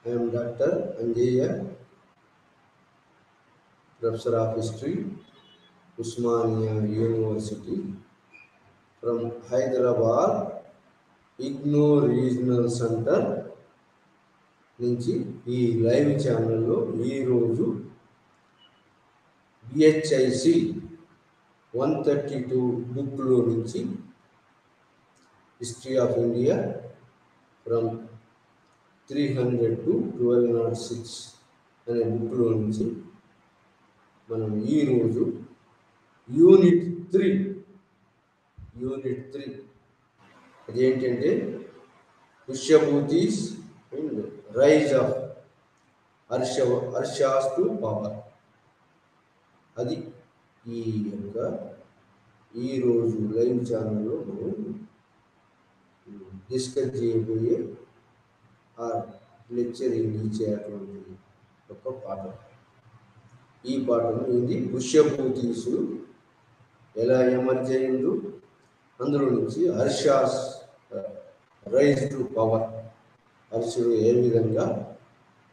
I am Dr. Anjeya, Professor of History, Usmania University, from Hyderabad, IGNOU Regional Center నుంచి ఈ live ఛానల్లో ఈరోజు BHIC 132 బుక్లో నుంచి history of India from 300 to 1206 అనే బుక్లో నుంచి మనం ఈరోజు యూనిట్ 3 అదేంటంటే Pushyabhutis and rise of Harsha's to power. అది ఈ యొక్క ఈరోజు లైవ్ ఛానల్లో మనం డిస్కస్ చేయబోయే ఆ లెక్చరింగ్ ఇచ్చేటువంటి ఒక పాఠం. ఈ పాఠం ఇది పుష్యభూతీసు ఎలా ఎమర్జ్ అయిందో, అందులో నుంచి హర్షాస్ రైజ్ టు పవర్, హర్షుడు ఏ విధంగా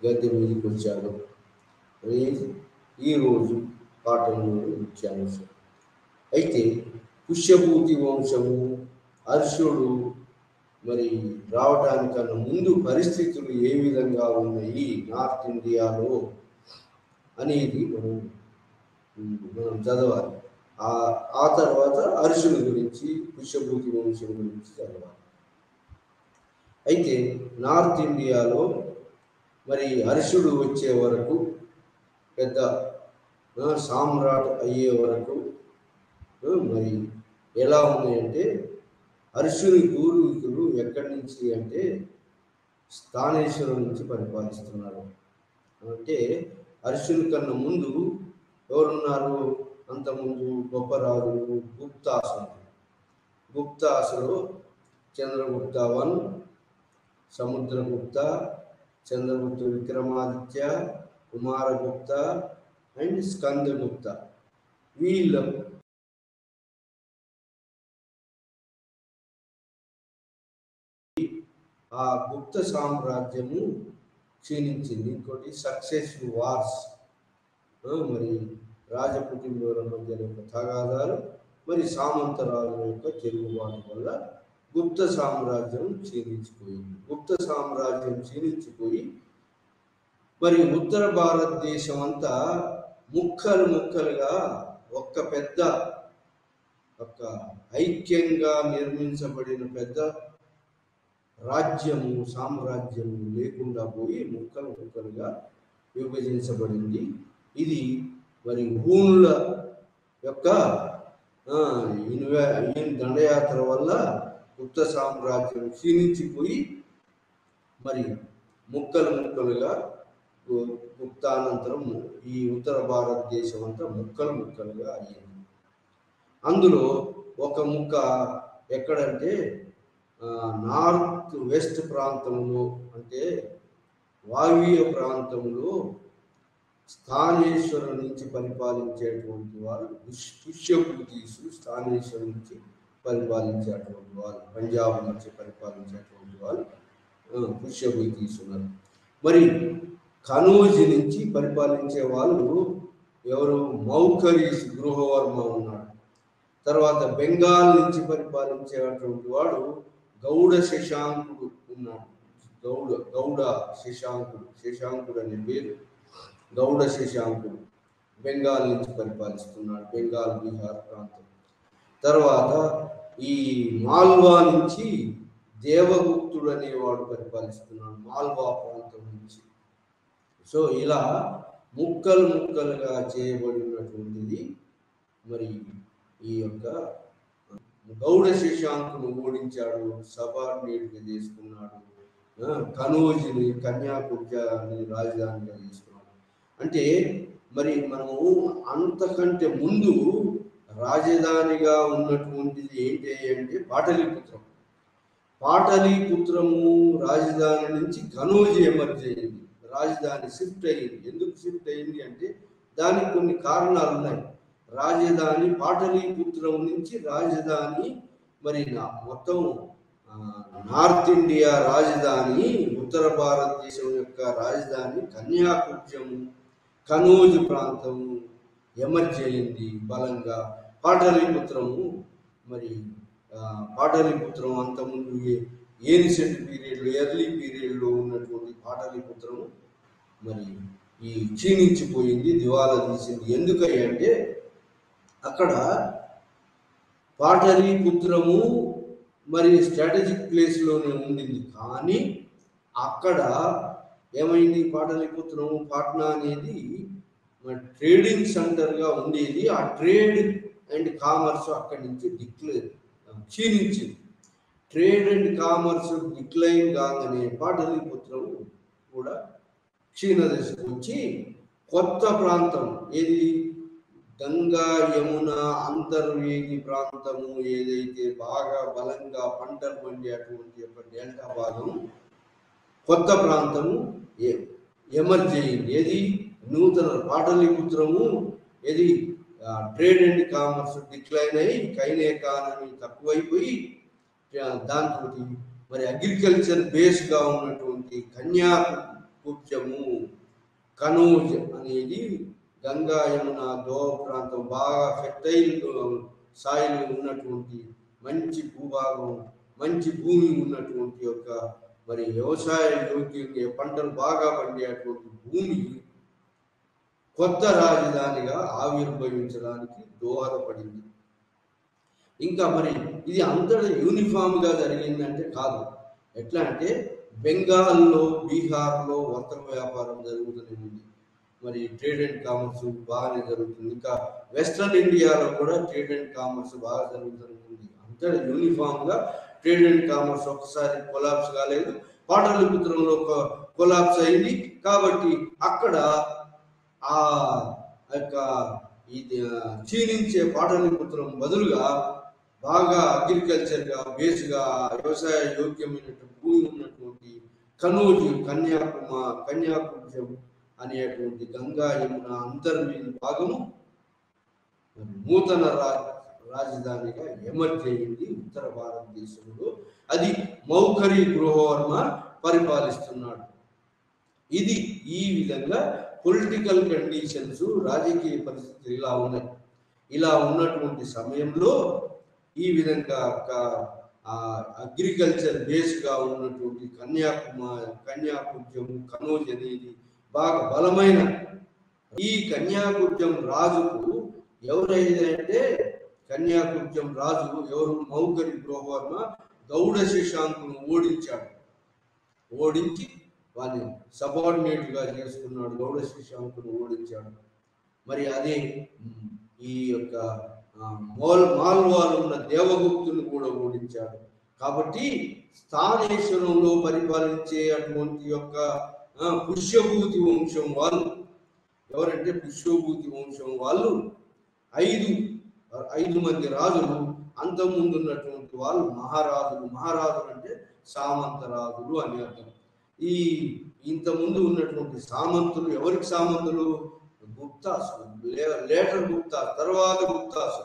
గద్దె మీదకి వచ్చాడు అనేది ఈరోజు పాఠంలోని ముఖ్యాంశం. అయితే పుష్యభూతి వంశము హర్షుడు మరి రావడానికన్నా ముందు పరిస్థితులు ఏ విధంగా ఉన్నాయి నార్త్ ఇండియాలో అనేది మనం చదవాలి. ఆ తర్వాత హర్షుని గురించి, పుష్యభూతి వంశం గురించి చదవాలి. అయితే నార్త్ ఇండియాలో మరి హర్షుడు వచ్చే వరకు, పెద్ద సామ్రాట్ అయ్యే వరకు మరి ఎలా ఉన్నాయంటే, హర్షుని పూర్వీకులు ఎక్కడి నుంచి అంటే స్థానేశ్వరం నుంచి పరిపాలిస్తున్నారు. అంటే హర్షుని కన్నా ముందు ఎవరున్నారు? అంతకుముందు గొప్ప రాజులు గుప్తాసులు చంద్రగుప్త వన్, సముద్రగుప్త, చంద్రగుప్త విక్రమాదిత్య, కుమారగుప్త అండ్ స్కందగుప్త. వీళ్ళ ఆ గుప్త సామ్రాజ్యము క్షీణించింది. ఇంకోటి సక్సెసివ్ వార్స్, మరి రాజకుటుంబాల మధ్య యొక్క తగాదాలు, మరి సామంతరాజుల యొక్క తిరుగుబాటు వల్ల గుప్త సామ్రాజ్యం క్షీణించిపోయి మరి ఉత్తర భారతదేశం అంతా ముక్కలుగా ఒక ఐక్యంగా నిర్మించబడిన పెద్ద సామ్రాజ్యము లేకుండా పోయి ముక్కలుగా విభజించబడింది. ఇది మరి హూనుల యొక్క దండయాత్ర వల్ల గుప్త సామ్రాజ్యం క్షీణించిపోయి మరి ముక్కలుగా గుప్తానంతరం ఈ ఉత్తర భారతదేశం అంతా ముక్కలుగా అయ్యింది. అందులో ఒక ముక్క ఎక్కడంటే నార్త్ వెస్ట్ ప్రాంతంలో, అంటే వాయువ్య ప్రాంతంలో స్థానేశ్వరం నుంచి పరిపాలించేటువంటి వారు పుష్యభూతీసు. స్థానేశ్వరం నుంచి పరిపాలించేటువంటి వారు, పంజాబ్ నుంచి పరిపాలించేటువంటి వారు పుష్యభూతీసున్నారు. మరి కనౌజ్ నుంచి పరిపాలించే వాళ్ళు ఎవరు? మౌఖరీస్ గృహవర్మ ఉన్నాడు. తర్వాత బెంగాల్ నుంచి పరిపాలించేటువంటి వాడు గౌడ శశాంకుడు ఉన్నాడు. శశాంకుడు అనే పేరు గౌడ శశాంకుడు బెంగాల్ నుంచి పరిపాలిస్తున్నాడు, బెంగాల్ బీహార్ ప్రాంతం. తర్వాత ఈ మాల్వా నుంచి దేవగుప్తుడు అనేవాడు పరిపాలిస్తున్నాడు, మాల్వా ప్రాంతం నుంచి. సో ఇలా ముక్కలుగా చేయబడినటువంటిది. మరి ఈ యొక్క గౌడ శశాంకును ఓడించాడు, సబార్డినేట్గా చేసుకున్నాడు, కనౌజ్ని కన్యాకుబ్జాని రాజధానిగా చేసుకున్నాడు. అంటే మరి మనము అంతకంటే ముందు రాజధానిగా ఉన్నటువంటిది ఏంటి అంటే పాటలీపుత్రము రాజధాని నుంచి కనౌజ్ ఎమర్జ్ అయింది. రాజధాని షిఫ్ట్ అయింది. ఎందుకు షిఫ్ట్ అయింది అంటే దానికి కొన్ని కారణాలు ఉన్నాయి. రాజధాని పాటలీపుత్రం నుంచి రాజధాని మరి మొత్తం నార్త్ ఇండియా రాజధాని, ఉత్తర భారతదేశం యొక్క రాజధాని కన్యాకుబ్జము, కనోజ్ ప్రాంతము ఎమర్జ్ అయింది బలంగా. పాటలీపుత్రము మరి పాటలీపుత్రం అంతకుముందు ఏన్షియంట్ పీరియడ్లో, ఎర్లీ పీరియడ్లో ఉన్నటువంటి పాటలీపుత్రము మరి ఈ క్షీణించిపోయింది, దివాలా తీసింది. ఎందుకంటే అక్కడ పాటలీపుత్రము మరి స్ట్రాటజిక్ ప్లేస్లోనే ఉండింది, కానీ అక్కడ ఏమైంది, పాటలీపుత్రము పాట్నా అనేది మరి ట్రేడింగ్ సెంటర్గా ఉండేది. ఆ ట్రేడ్ అండ్ కామర్స్ అక్కడి నుంచి క్షీణించింది. ట్రేడ్ అండ్ కామర్స్ డిక్లైన్ కాగానే పాటలీపుత్రము కూడా క్షీణదశకు వచ్చి కొత్త ప్రాంతం ఏది, గంగా యమున అంతర్వేది ప్రాంతము ఏదైతే బాగా బలంగా పంటలు పండేటువంటి యొక్క డెల్టా భాగం, కొత్త ప్రాంతము ఎమర్జ్ అయింది. ఏది, నూతన పాటలీపుత్రము ఏది ట్రేడ్ అండ్ కామర్స్ డిక్లైన్ అయ్యి కైన్ ఎకానమీ తక్కువైపోయి దాంతో మరి అగ్రికల్చర్ బేస్గా ఉన్నటువంటి కన్యాకుబ్జము, కనోజ్ అనేది గంగా యమున దోవ ప్రాంతం బాగా ఫెర్టైల్ సాయిల్ ఉన్నటువంటి మంచి భూభాగం, మంచి భూమి ఉన్నటువంటి యొక్క మరి వ్యవసాయ యోగ్యంగా పంటలు బాగా పండేటువంటి భూమి కొత్త రాజధానిగా ఆవిర్భవించడానికి దోహదపడింది. ఇంకా మరి ఇది అంతటా యూనిఫామ్గా జరిగిందంటే కాదు. ఎట్లా అంటే బెంగాల్లో, బీహార్లో వర్తక వ్యాపారం జరుగుతూనే ఉంది, మరి ట్రేడ్ అండ్ కామర్స్ బాగానే జరుగుతుంది. ఇంకా వెస్ట్రన్ ఇండియాలో కూడా ట్రేడ్ అండ్ కామర్స్ బాగా జరుగుతూనే ఉంది. అంతటా యూనిఫామ్గా ట్రేడ్ అండ్ కామర్స్ ఒక్కసారి కొలాప్స్ కాలేదు, పాటలీపుత్రంలో కొలాప్స్ అయింది. కాబట్టి అక్కడ ఆ యొక్క ఇది క్షీణించే పాటలీపుత్రం బదులుగా బాగా అగ్రికల్చర్గా బేస్గా వ్యవసాయ యోగ్యమైనటువంటి భూమి ఉన్నటువంటి కనోజ్, కన్యాకుబ్జం అనేటువంటి గంగా యమున అంతర్వేది భాగము నూతన రాజధానిగా ఎమర్జ్ అయింది ఉత్తర భారతదేశంలో. అది మౌఖరి గృహవర్మ పరిపాలిస్తున్నాడు. ఇది ఈ విధంగా పొలిటికల్ కండిషన్స్, రాజకీయ పరిస్థితులు ఇలా ఉన్నాయి. ఇలా ఉన్నటువంటి సమయంలో ఈ విధంగా అగ్రికల్చర్ బేస్గా ఉన్నటువంటి కన్యాకుబ్జము, కనోజ్ అనేది బాగా బలమైన ఈ కన్యాకుబ్జం రాజుకు ఎవరైతే కన్యాకుబ్జం రాజు ఎవరు, మౌఖరి గృహవర్మ గౌడ శశాంకును ఓడించాడు. ఓడించి వాని సబార్డినేట్గా చేసుకున్నాడు, గౌడ శశాంకును ఓడించాడు. మరి అదే ఈ యొక్క మాల్వాలో ఉన్న దేవగుప్తుని కూడా ఓడించాడు. కాబట్టి స్థానేశ్వరంలో పరిపాలించే అటువంటి యొక్క పుష్యభూతి వంశం వాళ్ళు ఎవరంటే, పుష్యభూతి వంశం వాళ్ళు ఐదు మంది రాజులు, అంతకుముందు ఉన్నటువంటి వాళ్ళు మహారాజులు. మహారాజులు అంటే సామంతరాజులు అని అర్థం. ఈ ఇంతకుముందు ఉన్నటువంటి సామంతులు ఎవరికి సామంతులు? గుప్తాసు, లేటర్ గుప్తాసు,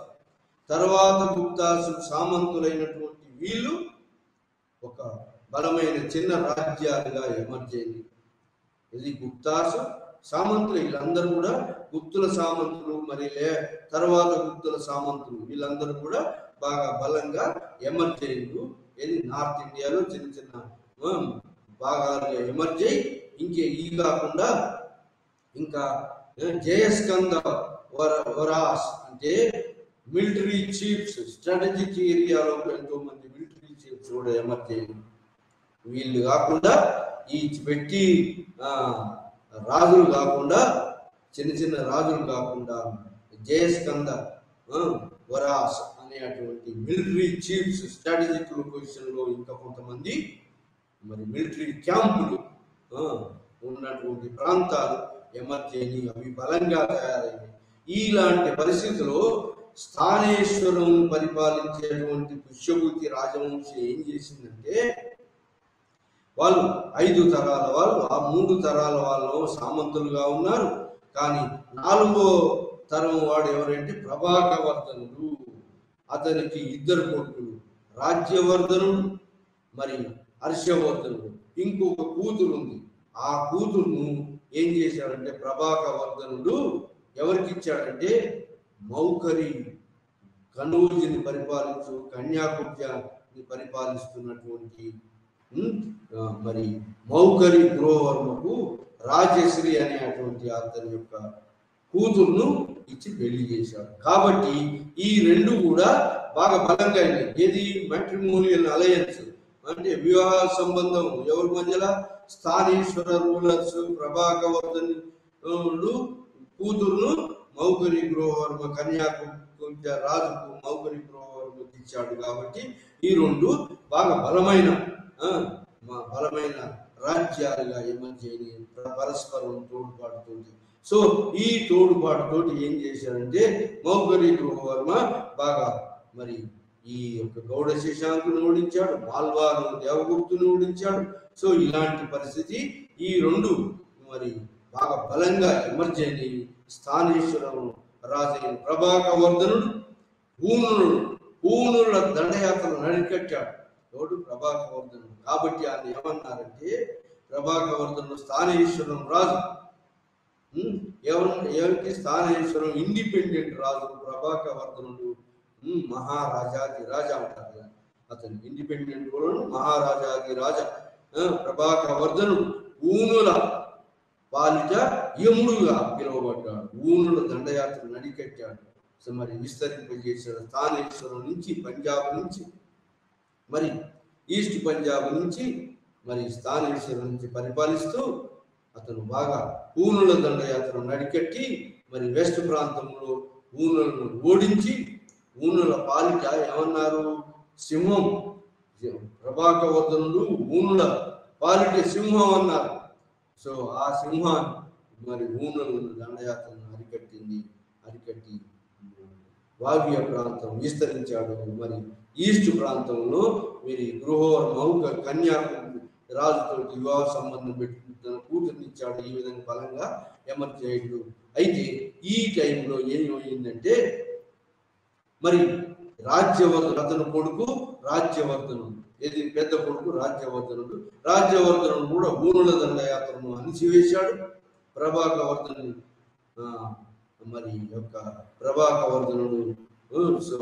తర్వాత గుప్తాసు సామంతులైనటువంటి వీళ్ళు ఒక బలమైన చిన్న రాజ్యాలుగా ఎమర్జ్ అయింది. ఇది గుప్తాసు సామంతులు, వీళ్ళందరూ కూడా గుప్తుల సామంతులు, మరి తర్వాత గుప్తుల సామంతులు, వీళ్ళందరూ కూడా బాగా బలంగా ఎమర్జ్ అయ్యారు. ఇది నార్త్ ఇండియాలో చిన్న చిన్న భాగాలుగా ఎమర్జ్ అయ్యి ఈ కాకుండా ఇంకా జయస్కంద వరాస్ అంటే మిలిటరీ చీఫ్స్, స్ట్రాటజిక్ ఏరియాలో ఎంతో మంది మిలిటరీ చీఫ్స్ కూడా ఎమర్జ్ అయ్యారు. వీళ్ళు కాకుండా ఈ పెట్టి రాజులు కాకుండా, చిన్న రాజులు కాకుండా జయస్కంద వరాస్ అనేటువంటి మిలిటరీ చీఫ్స్ స్ట్రాటజిక్ లొకేషన్లో ఇంకా కొంతమంది మరి మిలిటరీ క్యాంపులు ఉన్నటువంటి ప్రాంతాలు ఎమర్జ్ అయ్యి అవి బలంగా తయారయ్యాయి. ఇలాంటి పరిస్థితుల్లో స్థానేశ్వరం పరిపాలించేటువంటి పుష్యభూతి రాజవంశం ఏం చేసిందంటే, వాళ్ళు 5 తరాల వాళ్ళు, ఆ 3 తరాల వాళ్ళు సామంతులుగా ఉన్నారు. కానీ 4వ తరం వాడు ఎవరంటే ప్రభాకవర్ధనుడు. అతనికి 2 కొడుకులు, రాజ్యవర్ధనుడు మరి హర్షవర్ధనుడు ఇంకొక కూతురు ఉంది. ఆ కూతురును ఏం చేశాడంటే ప్రభాకవర్ధనుడు ఎవరికి ఇచ్చాడంటే మౌఖరి కనూజిని పరిపాలించు కన్యాకుబ్జాన్ని పరిపాలిస్తున్నటువంటి మరి మౌఖరి గృహవర్మకు రాజశ్రీ అనేటువంటి అతని యొక్క కూతురును ఇచ్చి పెళ్లి చేశాడు. కాబట్టి ఈ రెండు కూడా బాగా బలంగా అయింది. ఏది మ్యాట్రిమోనియల్ అలయన్స్ అంటే వివాహ సంబంధం ఎవరి మధ్యలో స్థానేశ్వర రూలర్స్ ప్రభాకవర్ధనుడు కూతురును మౌఖరి గృహవర్మ కన్యాకుబ్జ రాజుకు మౌఖరి గృహవర్మకు ఇచ్చాడు. కాబట్టి ఈ రెండు బాగా బలమైన రాజ్యాలుగా ఏమని పరస్పరం తోడ్పాటుతోటి. సో ఈ తోడ్పాటుతోటి ఏం చేశారంటే మౌఖరి గృహవర్మ బాగా మరి ఈ యొక్క గౌడ శశాంకుని ఓడించాడు, మాల్వాను దేవగుప్తుని ఓడించాడు. సో ఇలాంటి పరిస్థితి ఈ రెండు మరి బాగా బలంగా ఎమర్జ్ అయిన స్థానేశ్వరం రాజైన ప్రభాకవర్ధనుడు పూనుల దండయాత్రలు నడికట్టాడు. ఎవడు? ప్రభాకవర్ధనుడు. కాబట్టి ఆయన ఏమన్నారంటే ప్రభాకవర్ధనుడు స్థానేశ్వరం రాజు. ఎవరికి? స్థానేశ్వరం ఇండిపెండెంట్ రాజు ప్రభాకవర్ధనుడు మహారాజాది రాజా అంటారు కదా, అతను ఇండిపెండెంట్ మహారాజాది రాజా ప్రభాకవర్ధనుడు ఊనుల పాలిట యముడుగా పిలువబడ్డాడు. ఊనుల దండయాత్ర నడికట్టాడు. సో మరి విస్తరింపజేశాడు. స్థానేశ్వరం నుంచి పంజాబ్ నుంచి మరి ఈస్ట్ పంజాబ్ నుంచి మరి స్థానేశ్వరం నుంచి పరిపాలిస్తూ అతను బాగా ఊనుల దండయాత్ర నడికట్టి మరి వెస్ట్ ప్రాంతంలో ఊనులను ఓడించి ఊనుల పాలిట ఏమన్నారు? సింహం. ప్రభాకవర్ధనుడు ఊనుల పాలిట సింహం అన్నారు. సో ఆ సింహం మరి ఊనుల దండయాత్రను అరికట్టి వావ్య ప్రాంతం విస్తరించాడు. మరి ఈస్ట్ ప్రాంతంలో మీరు గృహవర్మ కన్యాకు రాజుతో వివాహ సంబంధం పెట్టి తన కూతుర్నిచ్చాడు. ఈ విధంగా బలంగా ఎమర్జ్ అయ్యాడు. అయితే ఈ టైంలో ఏమైందంటే మరి రాజ్యవర్ధనుడు అతని కొడుకు రాజ్యవర్ధనుడు, ఏది పెద్ద కొడుకు రాజ్యవర్ధనుడు కూడా ఊనుల దండయాత్రను అణిచివేశాడు. ప్రభాకవర్ధనుడు మరి యొక్క ప్రభాకవర్ధనుడు సో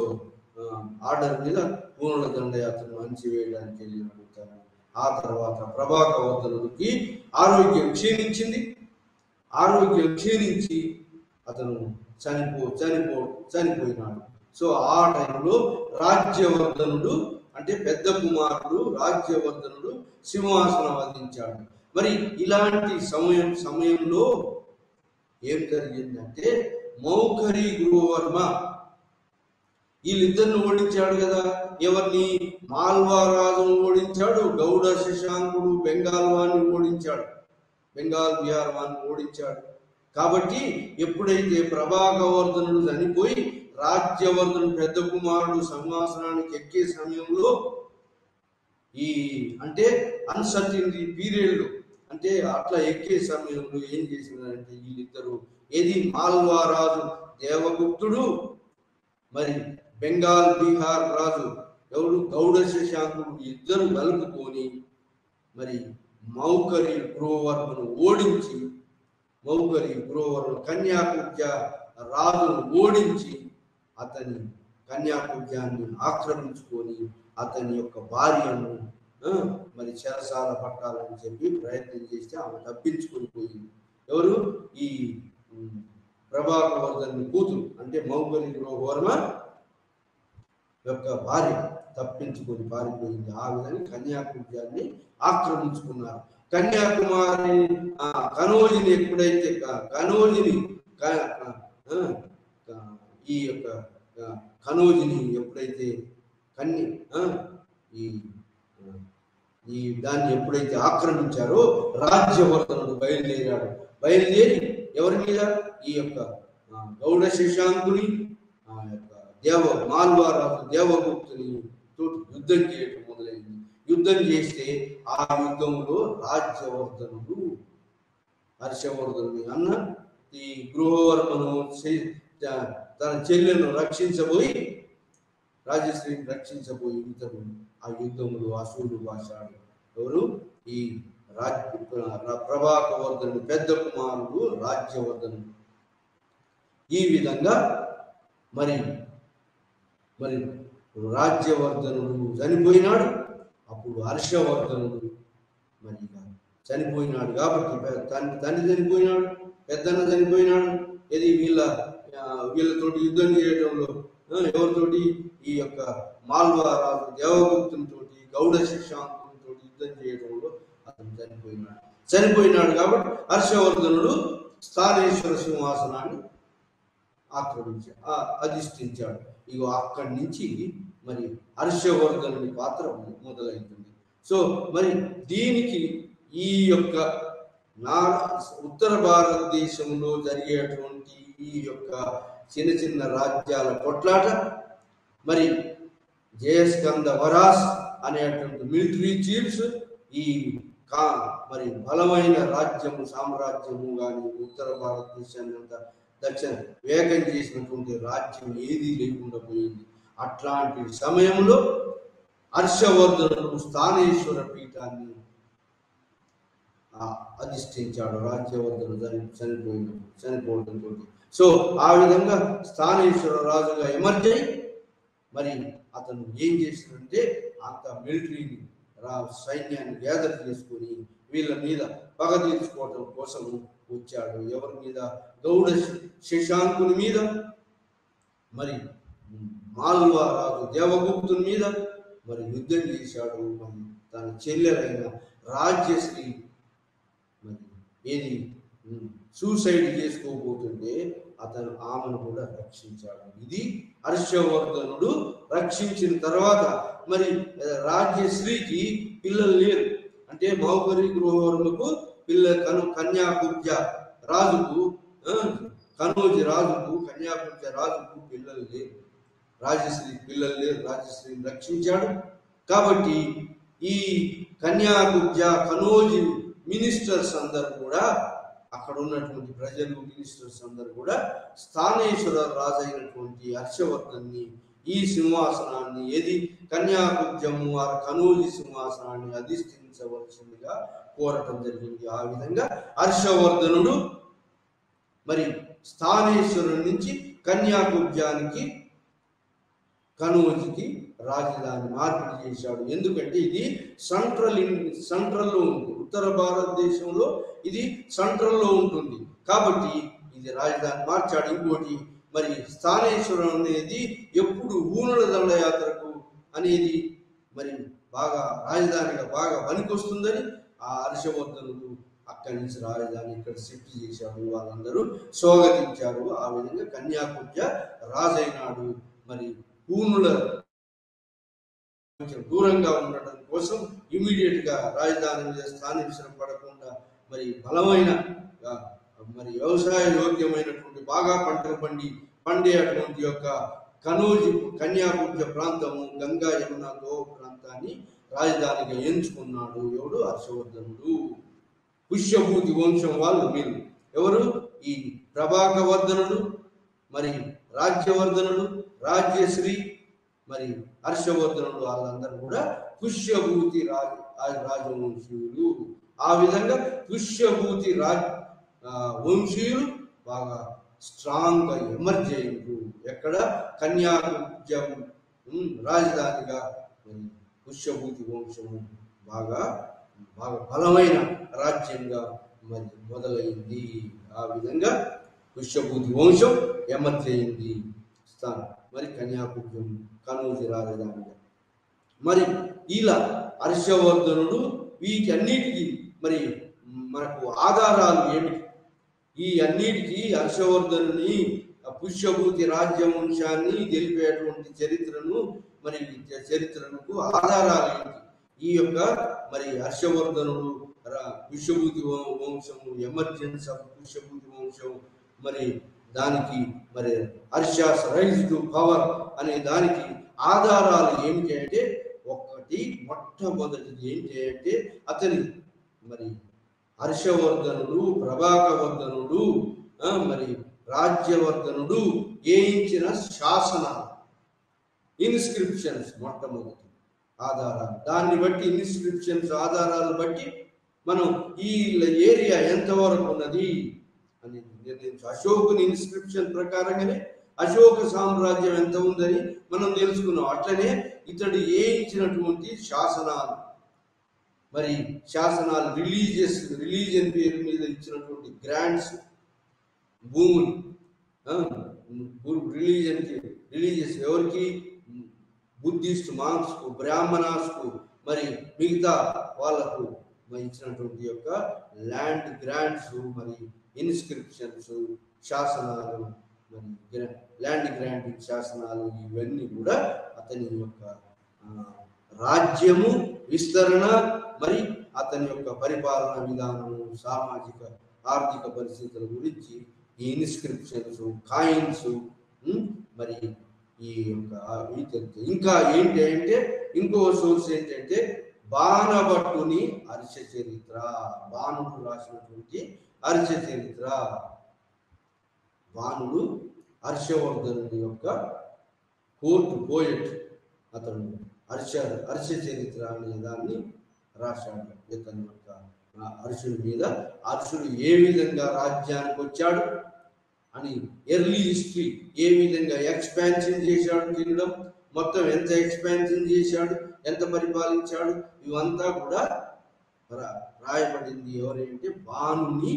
ఆర్డర్ మీద ఊనుల దండయాత్రను అణిచివేయడానికి వెళ్ళినడుగుతారు. ఆ తర్వాత ప్రభాకవర్ధనుడికి ఆరోగ్యం క్షీణించి అతను చనిపోయినాడు. సో ఆ టైంలో రాజ్యవర్ధనుడు అంటే పెద్ద కుమారుడు రాజ్యవర్ధనుడు సింహాసనం వధించాడు. మరి ఇలాంటి సమయంలో ఏం జరిగిందంటే మౌఖరి గృహవర్మ వీళ్ళిద్దరిని ఓడించాడు కదా. ఎవరిని? మాల్వారాజును ఓడించాడు. గౌడ శశాంకుడు బెంగాల్ బిహార్ వాణ్ణి ఓడించాడు. కాబట్టి ఎప్పుడైతే ప్రభాకవర్ధనుడు చనిపోయి రాజ్యవర్ధనుడు పెద్ద కుమారుడు సింహాసనానికి ఎక్కే సమయంలో ఈ అంటే అన్సర్టనిటీ పీరియడ్ అంటే అట్లా ఎక్కే సమయంలో ఏం చేసిందంటే వీళ్ళిద్దరు ఏది మాల్వారాజు దేవగుప్తుడు మరి బెంగాల్ బీహార్ రాజు ఎవరు? గౌడ శశాంకుడు ఇద్దరు కలుపుకొని మరి మౌఖరి గృహవర్మను ఓడించి కన్యాకుబ్జ రాజును ఓడించి అతని కన్యాకుబ్జాన్ని ఆక్రమించుకొని అతని యొక్క భార్యను మరి చెరసాల పట్టాలని చెప్పి ప్రయత్నం చేస్తే ఆమె తప్పించుకొని పోయింది. ఎవరు? ఈ ప్రభాకవర్ధనుని కూతురు అంటే మౌఖరి గృహవర్మ యొక్క భార్య తప్పించుకొని పారిపోయింది. ఆ విధంగా కన్యాకుబ్జాన్ని ఆక్రమించుకున్నారు. కన్యాకుమారి కనోజిని ఎప్పుడైతే ఈ యొక్క కనోజిని ఎప్పుడైతే దాన్ని ఎప్పుడైతే ఆక్రమించారో రాజ్యవర్ధనుడు బయలుదేరి ఎవరి మీద? ఈ యొక్క గౌడ శశాంకుని మాల్వారాజు దేవగుప్తుని తోటి యుద్ధం చేయటం మొదలైంది. యుద్ధం చేస్తే ఆ యుద్ధంలో హర్షవర్ధనుని అన్న ఈ గృహవర్మను తన చెల్లెను రాజశ్రీని రక్షించబోయి ఇతను ఆ యుద్ధములు అసూలు భాషాడు. ఎవరు? ఈ ప్రభాకవర్ధనుడు పెద్ద కుమారుడు రాజ్యవర్ధనుడు. ఈ విధంగా మరి మరి రాజ్యవర్ధనుడు చనిపోయినాడు. అప్పుడు హర్షవర్ధనుడు మరి చనిపోయినాడు కాబట్టి తండ్రి చనిపోయినాడు, పెద్దన్న చనిపోయినాడు. ఇది వీళ్ళతోటి యుద్ధం చేయడంలో ఎవరితోటి? ఈ యొక్క మాల్వా రాజు దేవగుప్తునితోటి, గౌడ శిక్షాంతునితో యుద్ధం చేయడంలో అతను చనిపోయినాడు కాబట్టి హర్షవర్ధనుడు స్థానేశ్వర సింహాసనాన్ని అధిష్ఠించాడు. ఇగో అక్కడి నుంచి మరి హర్షవర్ధనుని పాత్ర మొదలైంది. సో మరి దీనికి ఈ యొక్క ఉత్తర భారతదేశంలో జరిగేటువంటి ఈ యొక్క చిన్న చిన్న రాజ్యాల కొట్లాట, మరి జయస్కంద వరాస్ అనేటువంటి మిలిటరీ చీఫ్స్ ఈ మరి బలమైన రాజ్యము సామ్రాజ్యము కానీ ఉత్తర భారతదేశాన్ని అంతా దక్షిణ వేగం చేసినటువంటి రాజ్యం ఏదీ లేకుండా పోయింది. అట్లాంటి సమయంలో హర్షవర్ధనుడు స్థానేశ్వర పీఠాన్ని అధిష్ఠించాడు. రాజ్యవర్ధనుడు చనిపోవడంతో. సో ఆ విధంగా స్థానేశ్వర రాజుగా ఎమర్జ్ అయి మరి అతను ఏం చేసినంటే అంత మిలిటరీని సైన్యాన్ని గ్యాదర్ చేసుకొని వీళ్ళ మీద పగ తీర్చుకోవటం కోసం వచ్చాడు. ఎవరి మీద? గౌడ శశాంకుని మీద, మరి మాల్వా రాజు దేవగుప్తుని మీద మరి యుద్ధం చేశాడు. మరి తన చెల్లెలైన రాజ్యశ్రీ మరి ఏది సూసైడ్ చేసుకోబోతుంటే అతను ఆమెను కూడా రక్షించాడు. ఇది హర్షవర్ధనుడు రక్షించిన తర్వాత మరి రాజ్యశ్రీకి పిల్లలు లేరు. అంటే మౌకరి గృహవర్మకు కన్యాకుబ్జ రాజుకు కనోజి రాజుకు కన్యాకుబ్జ రాజుకు పిల్లలు లేరు. రాజశ్రీ పిల్లలు లేరు. రాజశ్రీని రక్షించాడు కాబట్టి ఈ కన్యాకుబ్జ కనోజి మినిస్టర్స్ అందరు కూడా, అక్కడ ఉన్నటువంటి ప్రజలు మినిస్టర్స్ అందరు కూడా స్థానేశ్వర రాజు అయినటువంటి హర్షవర్ధన్ని ఈ సింహాసనాన్ని ఏది కన్యాకుబ్జము ఆ కనోజి సింహాసనాన్ని అధిష్ఠించవలసిందిగా కోరటం జరిగింది. ఆ విధంగా హర్షవర్ధనుడు మరి స్థానేశ్వరుడి నుంచి కన్యాకుబ్జానికి కనోజికి రాజధాని మార్పిడి చేశాడు. ఎందుకంటే ఇది సెంట్రల్లో ఉంటుంది. ఉత్తర భారతదేశంలో ఇది సెంట్రల్లో ఉంటుంది కాబట్టి ఇది రాజధాని మార్చాడు. ఇంకోటి మరి స్థానేశ్వరం అనేది ఎప్పుడు ఊనుల దండయాత్రకు అనేది మరి బాగా రాజధానిగా బాగా పనికొస్తుందని ఆ హర్షవర్ధనుడు అక్కడి నుంచి రాజధాని ఇక్కడ షిఫ్ట్ చేశాడు. వాళ్ళందరూ స్వాగతించారు. ఆ విధంగా కన్యాకుబ్జ రాజైనాడు. మరి ఊనుల దూరంగా ఉండటం కోసం ఇమీడియట్ గా రాజధాని మీద స్థానించడం పడకుండా మరి బలమైన మరి వ్యవసాయ యోగ్యమైనటువంటి బాగా పంటలు పండే అటువంటి యొక్క కనోజి కన్యాకుబ్జ ప్రాంతము గంగా యమున గోవ ప్రాంతాన్ని రాజధానిగా ఎంచుకున్నాడు. ఎవడు? హర్షవర్ధనుడు. పుష్యభూతి వంశం వాళ్ళు వీళ్ళు ఎవరు? ఈ ప్రభాకవర్ధనుడు, మరి రాజ్యవర్ధనుడు, రాజ్యశ్రీ, మరి హర్షవర్ధనుడు వాళ్ళందరూ కూడా పుష్యభూతి రాజవంశీయులు. ఆ విధంగా పుష్యభూతి వంశీయులు బాగా స్ట్రాంగ్ గా ఎమర్జ్ అయ్యారు. ఎక్కడ? కన్యాకుబ్జం రాజధానిగా పుష్యభూతి వంశము బాగా బలమైన రాజ్యంగా మరి మొదలైంది. ఆ విధంగా పుష్యభూతి వంశం ఎమర్జ్ అయింది. మరి కన్యాకుబ్జం కనోజి రాజధానిగా. మరి ఇలా హర్షవర్ధనుడు వీటన్నిటికీ మరి మనకు ఆధారాలు ఏమిటి? ఈ అన్నిటికీ హర్షవర్ధనుని పుష్యభూతి రాజ్యవంశాన్ని తెలిపేటువంటి చరిత్రకు ఆధారాలు ఏంటి? ఈ యొక్క మరి హర్షవర్ధనుడు పుష్యభూతి వంశము, ఎమర్జెన్స్ ఆఫ్ పుష్యభూతి వంశం, మరి దానికి మరి హర్షాస్ రైజ్ టు పవర్ అనే దానికి ఆధారాలు ఏమిటి అంటే, మొట్టమొదటిది ఏంటి అంటే అతని మరి హర్షవర్ధనుడు, ప్రభాకవర్ధనుడు, మరి రాజ్యవర్ధనుడు వేయించిన శాసనాలు, ఇన్స్క్రిప్షన్స్ మొట్టమొదటి. ఆధారాలు, దాన్ని బట్టి ఇన్స్క్రిప్షన్స్ ఆధారాలు బట్టి మనం ఈ ఏరియా ఎంతవరకు ఉన్నది అని నిర్ణయించు. అశోకుని ఇన్స్క్రిప్షన్ ప్రకారంగానే అశోక సామ్రాజ్యం ఎంత ఉందని మనం తెలుసుకున్నాం. అట్లనే ఇతడు వేయించినటువంటి శాసనాలు, మరి శాసనాలు, రిలీజియన్ పేరు మీద ఇచ్చినటువంటి గ్రాంట్స్, భూములు, రిలీజియస్ ఎవరికి, బుద్ధిస్ట్ మాంక్స్కు, బ్రాహ్మణాస్కు, మరి మిగతా వాళ్ళకు మరి ఇచ్చినటువంటి యొక్క ల్యాండ్ గ్రాంట్స్, మరి ఇన్స్క్రిప్షన్స్, శాసనాలు, మరి ల్యాండ్ గ్రాంటింగ్ శాసనాలు, ఇవన్నీ కూడా అతని యొక్క రాజ్యము విస్తరణ, మరి అతని యొక్క పరిపాలన విధానము, సామాజిక ఆర్థిక పరిస్థితుల గురించి ఈ ఇన్స్క్రిప్షన్స్, కాయిన్స్, మరి ఈ యొక్క ఇంకా ఏంటి అంటే ఇంకో సోర్స్ ఏంటంటే బాణభట్టుని హర్ష చరిత్ర, బాణుడు రాసినటువంటి హర్ష చరిత్ర. బాణుడు హర్షవర్ధనుడి యొక్క కోర్టు పోయట్, అతను హర్ష చరిత్ర అనే దాన్ని రాశాడు. ఇతని యొక్క హర్షుడి మీద, హర్షుడు ఏ విధంగా రాజ్యానికి వచ్చాడు అని, ఎర్లీ హిస్టరీ ఏ విధంగా ఎక్స్పాన్షన్ చేశాడు, కింగ్డమ్ మొత్తం ఎంత ఎక్స్పాన్షన్ చేశాడు, ఎంత పరిపాలించాడు, ఇవంతా కూడా రాయబడింది. ఎవరంటే బాణుని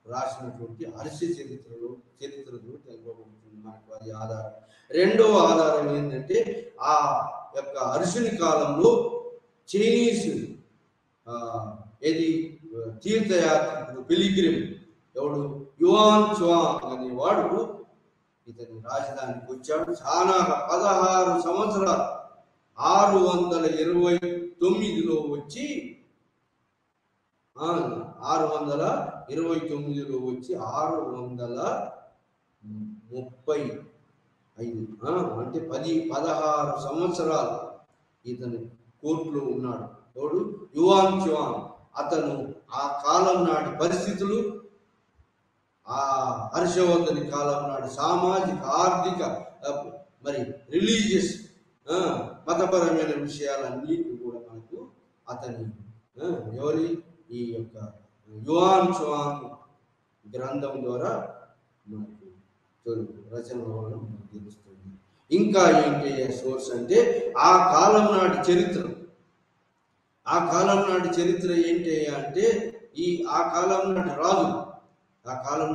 రాసినటువంటి హర్ష చరిత్రలో తెలుపబడుతుంది మనకు. అది ఆధారం. రెండవ ఆధారం ఏంటంటే ఆ యొక్క హర్షుని కాలంలో చైనీస్ తీర్థయాత్రికుడు, పిలిగ్రిమ్ ఎవడు, యువాన్ చువాంగ్ అనేవాడు ఇతని రాజధానికి వచ్చాడు. చాలా 16 సంవత్సరాలు 629లో వచ్చి 629లో వచ్చి 635 అంటే 16 సంవత్సరాలు ఇతను కోర్టులో ఉన్నాడు. ఎవడు, యువాన్ చువాంగ్. అతను ఆ కాలం నాటి పరిస్థితులు, ఆ హర్షవర్ధని కాలం నాటి సామాజిక ఆర్థిక మరి రిలీజియస్ మతపరమైన విషయాలన్నింటినీ కూడా మనకు అతని ఎవరి ఈ యొక్క యువాన్ చువాంగ్ గ్రంథం ద్వారా మనకు రచన వల్ల మనకు తెలుస్తుంది. ఇంకా ఏంటి సోర్స్ అంటే ఆ కాలం నాటి చరిత్ర. ఆ కాలం నాటి చరిత్ర ఏంటి అంటే ఆ కాలం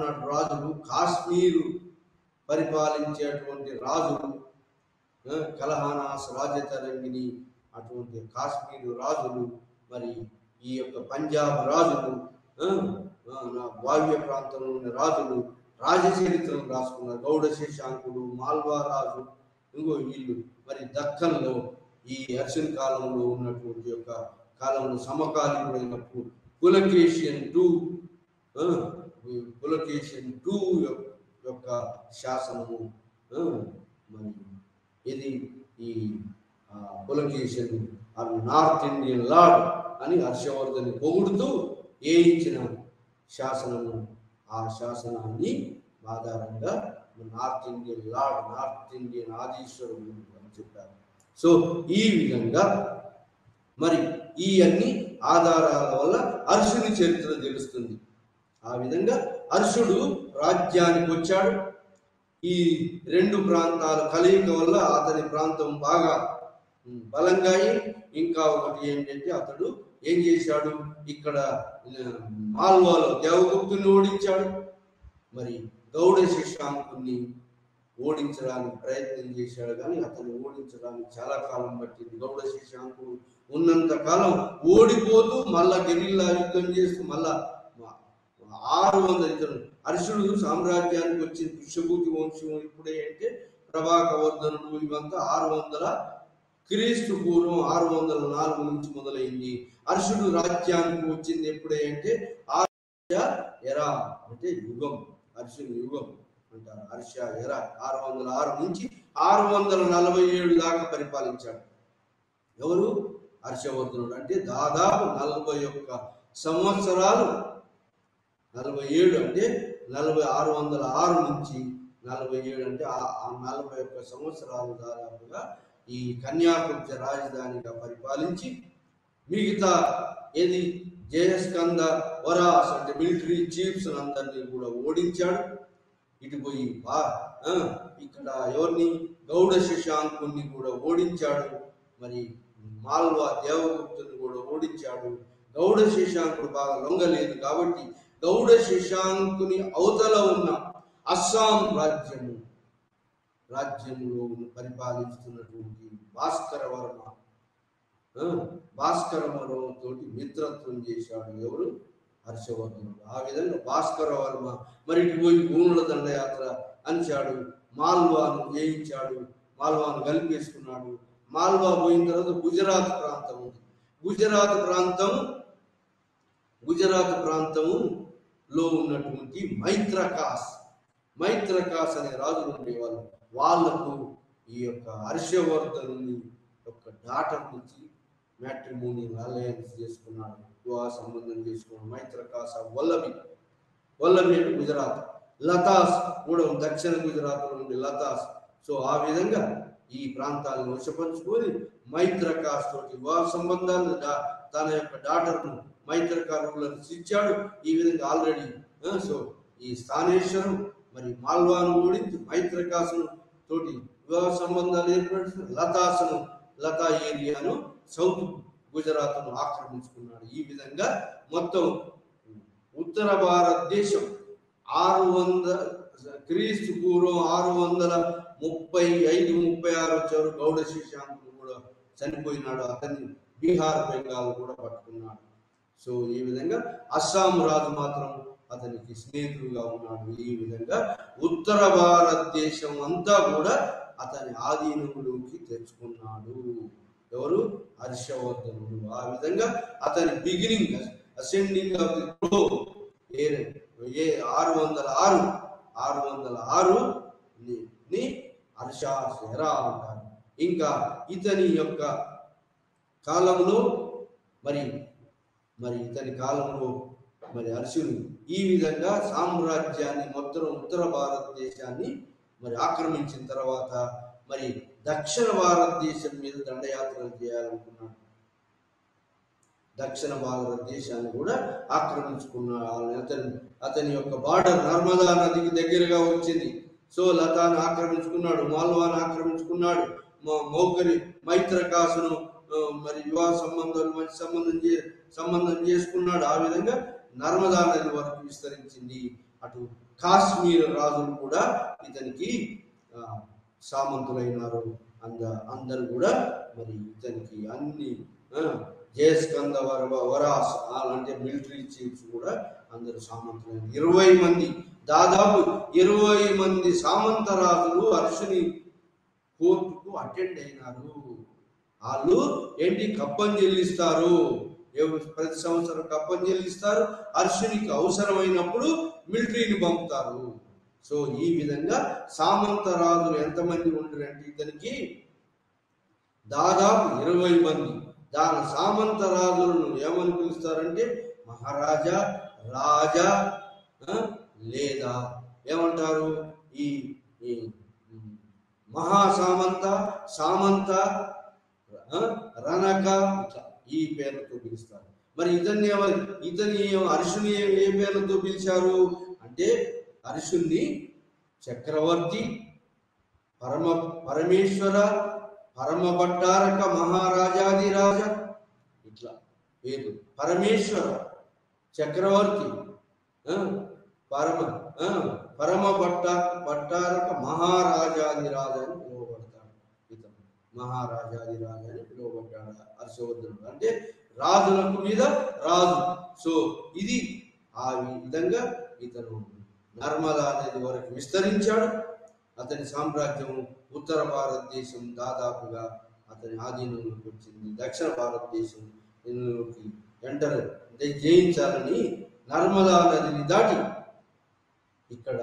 నాటి రాజులు కాశ్మీరు పరిపాలించేటువంటి రాజులు, కలహానాస్, రాజతరంగిణి, అటువంటి కాశ్మీరు రాజులు, మరి ఈ యొక్క పంజాబ్ రాజులు, వాయువ్య ప్రాంతంలో ఉన్న రాజులు రాజచరిత్రను రాసుకున్నారు. గౌడ శశాంకుడు, మాల్వా రాజు, ఇంకో వీళ్ళు మరి దక్కన్లో ఈ హర్షుని కాలంలో ఉన్నటువంటి యొక్క కాలంలో సమకాలీనుడైన పులకేషియన్ టూ యొక్క శాసనము, మరి ఇది ఈ పులకేషియన్ నార్త్ ఇండియన్ లార్డ్ అని హర్షవర్ధని పొగుడుతూ వేయించిన శాసనము. ఆ శాసనాన్ని ఆధారంగా north Indian lord, north Indian ఆదీశ్వరుడు అని చెప్పారు. సో ఈ విధంగా మరి ఈ అన్ని ఆధారాల వల్ల హర్షుని చరిత్ర తెలుస్తుంది. ఆ విధంగా హర్షుడు రాజ్యానికి వచ్చాడు. ఈ రెండు ప్రాంతాల కలయిక వల్ల అతని ప్రాంతం బాగా బలంగా ఇంకా ఒకటి ఏంటంటే అతడు ఏం చేశాడు, ఇక్కడ మాల్వాలో దేవగుప్తుని ఓడించాడు. మరి గౌడ శశాంకుని ఓడించడానికి ప్రయత్నం చేశాడు, కానీ అతను ఓడించడానికి చాలా కాలం పట్టింది. గౌడ శశాంకుడు ఉన్నంత కాలం ఓడిపోతూ మళ్ళా గెరిల్లా యుద్ధం చేస్తూ మళ్ళా 600 ఇతను హర్షుడు సామ్రాజ్యానికి వచ్చిన పుష్యభూతి వంశం ఇప్పుడే అంటే ప్రభాకవర్ధనుడు ఇవంతా 600 క్రీస్తు పూర్వం 604 నుంచి మొదలైంది. హర్షుడు రాజ్యానికి వచ్చింది ఎప్పుడే అంటే ఎరా అంటే యుగం, హర్షుని యుగం అంటారు. హర్ష ఎరా 606 నుంచి 647 దాకా పరిపాలించాడు. ఎవరు? హర్షవర్ధనుడు. అంటే దాదాపు 41 సంవత్సరాలు, 47 అంటే 606 నుంచి 47 అంటే 41 సంవత్సరాలు దాదాపుగా ఈ కన్యాకుబ్జ రాజధానిగా పరిపాలించి మిగతా ఏది జయస్కంద వరాస్ అంటే మిలిటరీ చీఫ్స్ అందరినీ కూడా ఓడించాడు. ఇటు పోయి ఇక్కడ ఎవరిని గౌడ శశాంకుని కూడా ఓడించాడు. మరి మాల్వా దేవగుప్తుని కూడా ఓడించాడు. గౌడ శశాంకుడు బాగా లొంగలేదు కాబట్టి గౌడ శశాంకుని అవతల ఉన్న అస్సాం రాజ్యంలో పరిపాలిస్తున్నటువంటి భాస్కర వర్మ తోటి మిత్రత్వం చేశాడు ఎవరు? హర్షవర్ధనుడు. ఆ విధంగా భాస్కర వర్మ మరి ఇటు పోయి భూముల దండయాత్ర అంచాడు. మాల్వాను జయించాడు. మాల్వాను కలిపేసుకున్నాడు. మాల్వా పోయిన తర్వాత గుజరాత్ ప్రాంతం ఉంది. గుజరాత్ ప్రాంతములో ఉన్నటువంటి మైత్రకాస్ అనే రాజులు ఉండేవాళ్ళు. వాళ్లకు ఈ యొక్క హర్షవర్ధనుని యొక్క డాటర్ నుంచి మ్యాట్రిమోనియల్ అలయన్స్ చేసుకున్నాడు, వివాహ సంబంధం చేసుకున్నాడు. మైత్రకాస వల్లభి అంటే గుజరాత్, లతాస్ కూడా దక్షిణ గుజరాత్లో ఉండే లతాస్. సో ఆ విధంగా ఈ ప్రాంతాలను వశపరుచుకొని మైత్రకాస్ తోటి వివాహ సంబంధాలు తన యొక్క డాటర్ను మైత్రకా రూలర్స్ ఇచ్చాడు. ఈ విధంగా ఆల్రెడీ సో ఈ స్థానేశ్వరం మరి మాల్వాను ఓడించి మైత్రకాసును తోటి వివాహ సంబంధాలు ఏర్పడి లతా ఏరియాను సౌత్ గుజరాత్ను ఆక్రమించుకున్నాడు. ఈ విధంగా మొత్తం ఉత్తర భారతదేశం 600 క్రీస్తు పూర్వం 635-36 వచ్చారు. గౌడ శశాంకుడు కూడా చనిపోయినాడు. అతన్ని బీహార్ బెంగాల్ కూడా పట్టుకున్నాడు. సో ఈ విధంగా అస్సాం రాజు మాత్రం అతనికి స్నేహితుడుగా ఉన్నాడు. ఈ విధంగా ఉత్తర భారతదేశం అంతా కూడా అతని ఆధీనంలోకి తెచ్చుకున్నాడు. ఎవరు? హర్షవర్ధనుడు. ఆ విధంగా అతని beginning ascending of the throne 606 ని హర్షాశేరా అంటారు. ఇంకా ఇతని యొక్క కాలంలో మరి హర్షుని ఈ విధంగా సామ్రాజ్యాన్ని మొత్తం ఉత్తర భారతదేశాన్ని మరి ఆక్రమించిన తర్వాత మరి దక్షిణ భారతదేశం మీద దండయాత్రలు చేయాలనుకున్నాడు. దక్షిణ భారతదేశాన్ని కూడా ఆక్రమించుకున్నాడు. అతని యొక్క బార్డర్ నర్మదా నదికి దగ్గరగా వచ్చింది. సో లతాను ఆక్రమించుకున్నాడు, మాల్వాను ఆక్రమించుకున్నాడు, మైత్రకాసును మరి వివాహ సంబంధాలు మంచి సంబంధం చేసుకున్నాడు. ఆ విధంగా నర్మదా నది వరకు విస్తరించింది. అటు కాశ్మీర్ రాజులు కూడా ఇతనికి సామంతులైనారు. అందరూ కూడా మరి ఇతనికి అన్ని జయస్కంద వరాస్ అంటే మిలిటరీ చీఫ్స్ కూడా అందరూ సామంతులైన 20 మంది, దాదాపు 20 మంది సామంత రాజులు హర్షుని కోర్టుకు అటెండ్ అయినారు. వాళ్ళు ఏంటి కప్పం చెల్లిస్తారు, ప్రతి సంవత్సరం కప్పం చెల్లిస్తారు. హర్షునికి అవసరమైనప్పుడు మిలిటరీని పంపుతారు. సో ఈ విధంగా సామంత రాజులు ఎంతమంది ఉంటారంటే ఇతనికి దాదాపు 20 మంది. దాని సామంత రాజులను ఏమని పిలుస్తారంటే మహారాజా, రాజా లేదా ఏమంటారు ఈ మహాసామంత, సామంత, రణక ఈ పేర్లతో పిలుస్తారు. మరి ఇతని హర్షుని ఏ పేర్లతో పిలిచారు అంటే హర్షుని చక్రవర్తి, పరమేశ్వర, పరమభట్టారక, మహారాజాదిరాజ ఇట్లా పేరు. పరమేశ్వర, చక్రవర్తి, భట్టారక, మహారాజాదిరాజ అని పిలువబడతాడు. ఇతను మహారాజాదిరాజ అని పిలువబడ్డాడు హర్షవర్ధనుడు. అంటే రాజులకు మీద రాజు. సో ఇది ఆ విధంగా ఇతను నర్మదా నది వరకు విస్తరించాడు. అతని సామ్రాజ్యం ఉత్తర భారతదేశం దాదాపుగా అతని ఆధీనంలోకి వచ్చింది. దక్షిణ భారతదేశం ఇందులోకి జయించాలని నర్మదా నదిని దాటి ఇక్కడ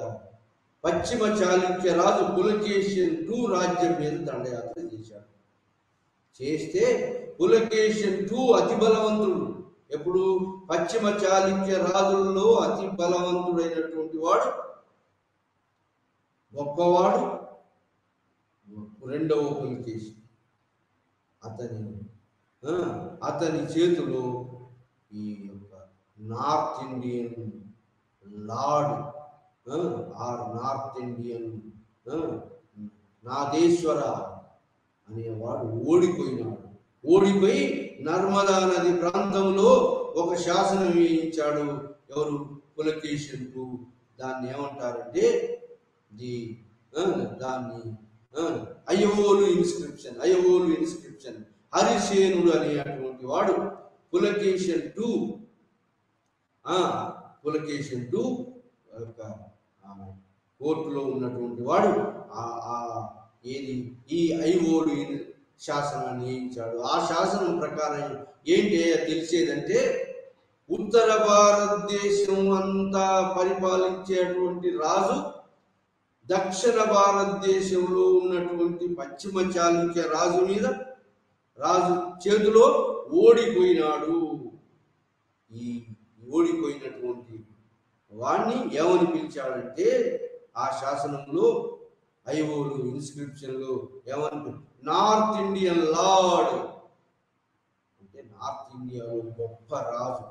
పశ్చిమ చాళుక్య రాజు పులకేశియన్ II రాజ్యం మీద దండయాత్ర చేశాడు. చేస్తే పులకేశియన్ II అతి బలవంతుడు. ఎప్పుడు పశ్చిమ చాళుక్య రాజుల్లో అతి బలవంతుడైనటువంటి వాడు, గొప్పవాడు రెండవ పులకేశి. అతని అతని చేతిలో ఈ యొక్క north Indian lord or north Indian Nadeshwara అనేవాడు ఓడిపోయి నర్మదా నది ప్రాంతంలో ఒక శాసనం వేయించాడు. ఎవరు? పులకేశిన్ II. దాన్ని ఏమంటారంటే దాన్ని అయోలు ఇన్స్క్రిప్షన్ హరిసేనుడు అనేటువంటి వాడు పులకేశిన్ II యొక్క కోర్టులో ఉన్నటువంటి వాడు ఏది ఈ ఐఓలు శాసనాన్ని వేయించాడు. ఆ శాసనం ప్రకారం ఏంటి తెలిసేదంటే ఉత్తర భారతదేశం అంతా పరిపాలించేటువంటి రాజు దక్షిణ భారతదేశంలో ఉన్నటువంటి పశ్చిమ చాళుక్య రాజు చేతిలో ఓడిపోయినాడు. ఈ ఓడిపోయినటువంటి వాణ్ణి ఏమని పిలిచాడంటే ఆ శాసనంలో ఐఓలు ఇన్స్క్రిప్షన్లో ఏమని నార్త్ ఇండియన్ లార్డ్ అంటే నార్త్ ఇండియాలో గొప్ప రాజు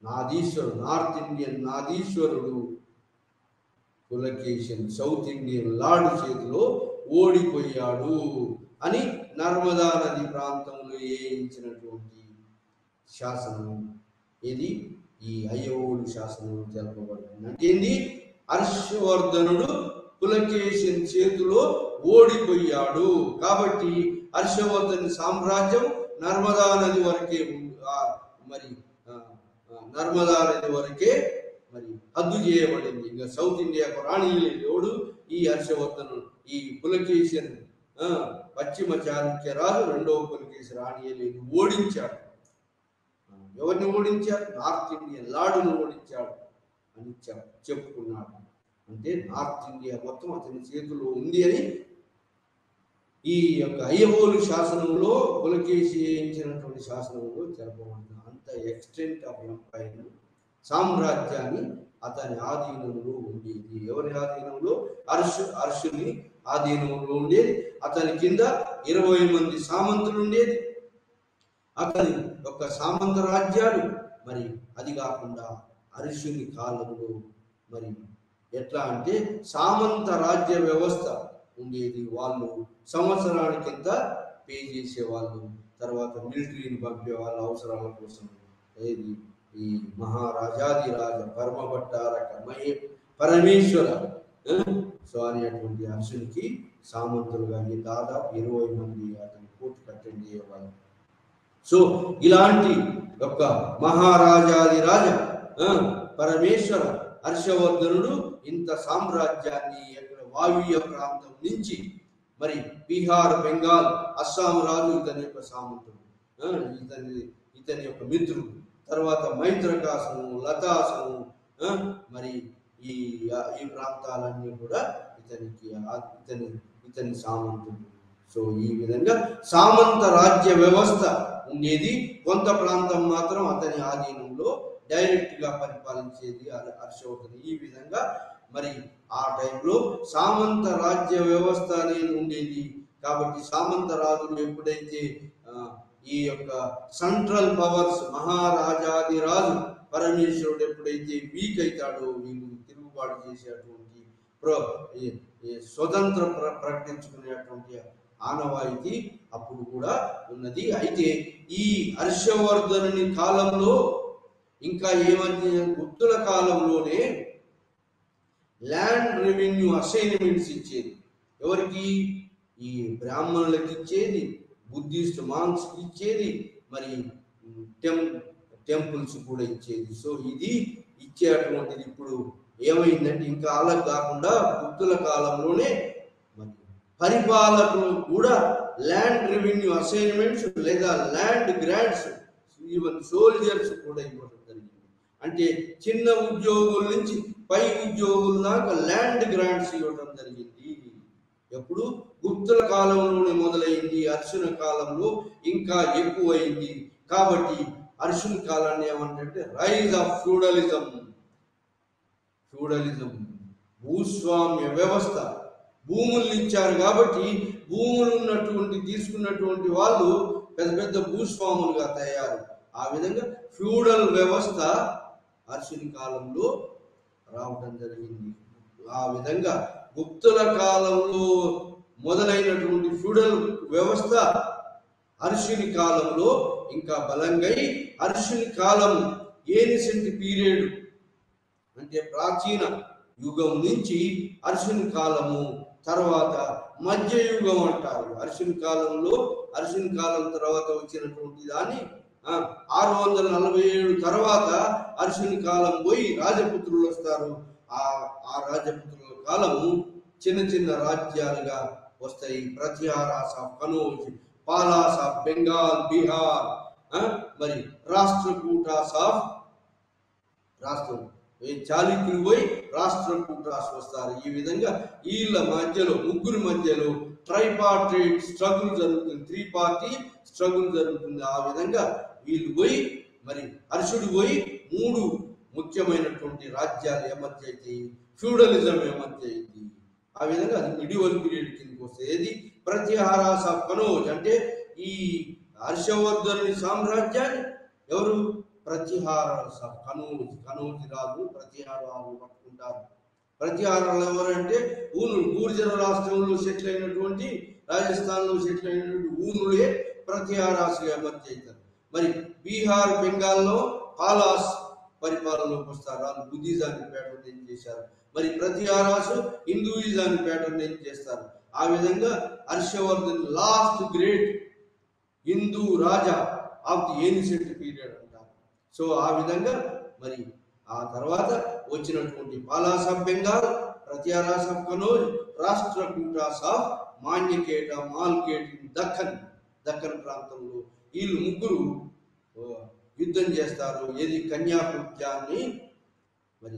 నాదీశ్వరుడు, నార్త్ ఇండియన్ నాదీశ్వరుడు పులకేశిన్ సౌత్ ఇండియన్ లార్డ్ చేతిలో ఓడిపోయాడు అని నర్మదా నది ప్రాంతంలో వేయించినటువంటి శాసనం ఇది ఈ అయోలు శాసనం తెలపబడుతుంది. అంటే ఏంది? హర్షవర్ధనుడు పులకేశిన్ చేతిలో ఓడిపోయాడు కాబట్టి హర్షవర్ధన్ సామ్రాజ్యం నర్మదా నది వరకే మరి హద్దు చేయబడింది. ఇంకా సౌత్ ఇండియాకు రాణియుడు ఈ హర్షవర్ధను ఈ పులకేశిన్ పశ్చిమ చాళుక్య రాజు రెండవ పులకేశి రాణియలేదు ఓడించాడు. ఎవరిని ఓడించాడు? నార్త్ ఇండియన్ లార్డును ఓడించాడు అని చెప్పుకున్నాడు. అంటే నార్త్ ఇండియా మొత్తం అతని చేతిలో ఉంది అని ఈ యొక్క అయ్యవోలు శాసనంలో పులకేశి వేయించినటువంటి శాసనంలో తెలపబడింది. అంత ఎక్స్టెంట్ ఆఫ్ ఎంపైర్ సామ్రాజ్యాన్ని అతని ఆధీనంలో ఉండేది. ఎవరి ఆధీనంలో? అర్షుని ఆధీనంలో ఉండేది. అతని కింద 20 మంది సామంతులు ఉండేది. అతని యొక్క సామంత రాజ్యాలు మరి అది కాకుండా అర్షుని కాలంలో మరి ఎట్లా అంటే సామంత రాజ్య వ్యవస్థ ఉండేది. వాళ్ళు సంవత్సరానికి ఎంత పే చేసేవాళ్ళు, తర్వాత మిలిటరీని పంపేవాళ్ళు అవసరాల కోసం. ఏది ఈ మహారాజాదిరాజ పరమభట్టారక పరమేశ్వర అనేటువంటి అర్షునికి సామంతులుగా దాదాపు 20 మంది అతని కోర్టుకు అటెండ్ అయ్యేవాళ్ళు. సో ఇలాంటి యొక్క మహారాజాదిరాజ పరమేశ్వర హర్షవర్ధనుడు ఇంత సామ్రాజ్యాన్ని వాయువ్య ప్రాంతం నుంచి మరి బీహార్, బెంగాల్, అస్సాం రాజు ఇతని యొక్క సామంతుడు, ఇతని యొక్క మిత్రుడు, తర్వాత మైత్రకాసము, లతాసము మరి ఈ ప్రాంతాలన్నీ కూడా ఇతని సామంతుడు. సో ఈ విధంగా సామంత రాజ్య వ్యవస్థ ఉండేది. కొంత ప్రాంతం మాత్రం అతని ఆధీనంలో డైరెక్ట్ గా పరిపాలించేది హర్షవర్ధన్. ఈ విధంగా మరి ఆ టైంలో సామంత రాజ్య వ్యవస్థ అనేది ఉండేది. కాబట్టి సామంత రాజులు ఎప్పుడైతే ఈ యొక్క సెంట్రల్ పవర్స్ మహారాజాది రాజు పరమేశ్వరుడు ఎప్పుడైతే వీక్ అవుతాడో వీళ్ళు తిరుగుబాటు చేసేటువంటి స్వతంత్ర ప్రకటించుకునేటువంటి ఆనవాయితీ అప్పుడు కూడా ఉన్నది. అయితే ఈ హర్షవర్ధనుని కాలంలో ఇంకా ఏమంటే గుప్తుల కాలంలోనే ల్యాండ్ రెవెన్యూ అసైన్మెంట్స్ ఇచ్చేది. ఎవరికి? ఈ బ్రాహ్మణులకు ఇచ్చేది, బుద్ధిస్ట్ మాంగ్స్కి ఇచ్చేది, మరి టెంపుల్స్ కూడా ఇచ్చేది. సో ఇది ఇచ్చేటువంటిది ఇప్పుడు ఏమైందంటే ఇంకా అలా కాకుండా గుప్తుల కాలంలోనే మరి పరిపాలకులు కూడా ల్యాండ్ రెవెన్యూ అసైన్మెంట్స్ లేదా ల్యాండ్ గ్రాంట్స్ ఈవెన్ సోల్జర్స్ కూడా ఇవ్వడం జరిగింది. అంటే చిన్న ఉద్యోగుల నుంచి పై ఉద్యోగుల దాకా ల్యాండ్ గ్రాంట్స్ ఇవ్వడం జరిగింది. ఎప్పుడు? గుప్తుల కాలంలోనే మొదలైంది. అర్షున కాలంలో ఇంకా ఎక్కువైంది. కాబట్టి అర్షున కాలాన్ని ఏమంటే రైజ్ ఆఫ్ ఫ్యూడలిజం భూస్వామ్య వ్యవస్థ భూములు ఇచ్చారు కాబట్టి భూములు ఉన్నటువంటి తీసుకున్నటువంటి వాళ్ళు పెద్ద పెద్ద భూస్వాములుగా తయారు. ఆ విధంగా ఫ్యూడల్ వ్యవస్థ అర్షుని కాలంలో రావటం జరిగింది. ఆ విధంగా గుప్తుల కాలంలో మొదలైనటువంటి ఫ్యూడల్ వ్యవస్థ అర్షుని కాలంలో ఇంకా బలంగై అర్షుని కాలం ఏన్షియంట్ పీరియడ్ అంటే ప్రాచీన యుగం నుంచి అర్షుని కాలము, తర్వాత మధ్యయుగం అంటారు. అర్షుని కాలం తర్వాత వచ్చినటువంటి దాన్ని 647 తర్వాత అర్షుని కాలం పోయి రాజపుత్రులు వస్తారు. ఆ రాజపుత్రుల కాలము చిన్న చిన్న రాజ్యాలుగా వస్తాయి. ప్రతిహారాస్ ఆఫ్ కనౌజ్, పాలాస్ ఆఫ్ బెంగాల్, బీహార్, మరి రాష్ట్రకూటాస్ ఆఫ్ చాళుక్యులు పోయి రాష్ట్రకూటాస్ వస్తారు. ఈ విధంగా వీళ్ళ మధ్యలో ముగ్గురు మధ్యలో ట్రైపార్టైట్ స్ట్రగుల్ జరుగుతుంది, 3 పార్టీ స్ట్రగుల్ జరుగుతుంది. ఆ విధంగా వీళ్ళు పోయి మరి అర్షుడు పోయి 3 ముఖ్యమైనటువంటి రాజ్యాలు ఎమర్జ్ అవుతాయి, ఫ్యూడలిజం ఎమర్జ్ అయింది. ఆ విధంగా అది మిడివల్ పీరియడ్ కిందకి వస్తుంది. ఏది ప్రతిహారాస్ ఆఫ్ కనౌజ్ అంటే ఈ హర్షవర్ధనుని సామ్రాజ్యాన్ని ఎవరు ప్రతిహారాస్ ఆఫ్ కనౌజ్ రాజు ప్రతిహారాలు పట్టుకుంటారు. ప్రతిహారాలు ఎవరంటే గూర్జర రాష్ట్రంలో సెటిల్ అయినటువంటి, రాజస్థాన్లో సెటిల్ అయినటువంటి ఊనులే ప్రతిహారాసులు ఎమర్జ్ అవుతారు. మరి బీహార్, బెంగాల్లో పాలాస్ పరిపాలనలోకి వస్తారు. వాళ్ళు బుద్ధిజాన్ని ప్యాటర్న్ చేశారు. మరి ప్రతిహారాసు హిందూయిజాన్ని ప్యాటర్న్ చేస్తారు. ఆ విధంగా Harshavardhan last great Hindu raja of the ancient period అంటారు. సో ఆ విధంగా మరి ఆ తర్వాత వచ్చినటువంటి Palas of Bengal, Pratiharas of Kannauj, Rashtrakutas of Manyakheta, Malkhed, Deccan ప్రాంతంలో వీళ్ళు ముగ్గురు యుద్ధం చేస్తారు. ఏది కన్యాకుబ్జాన్ని మరి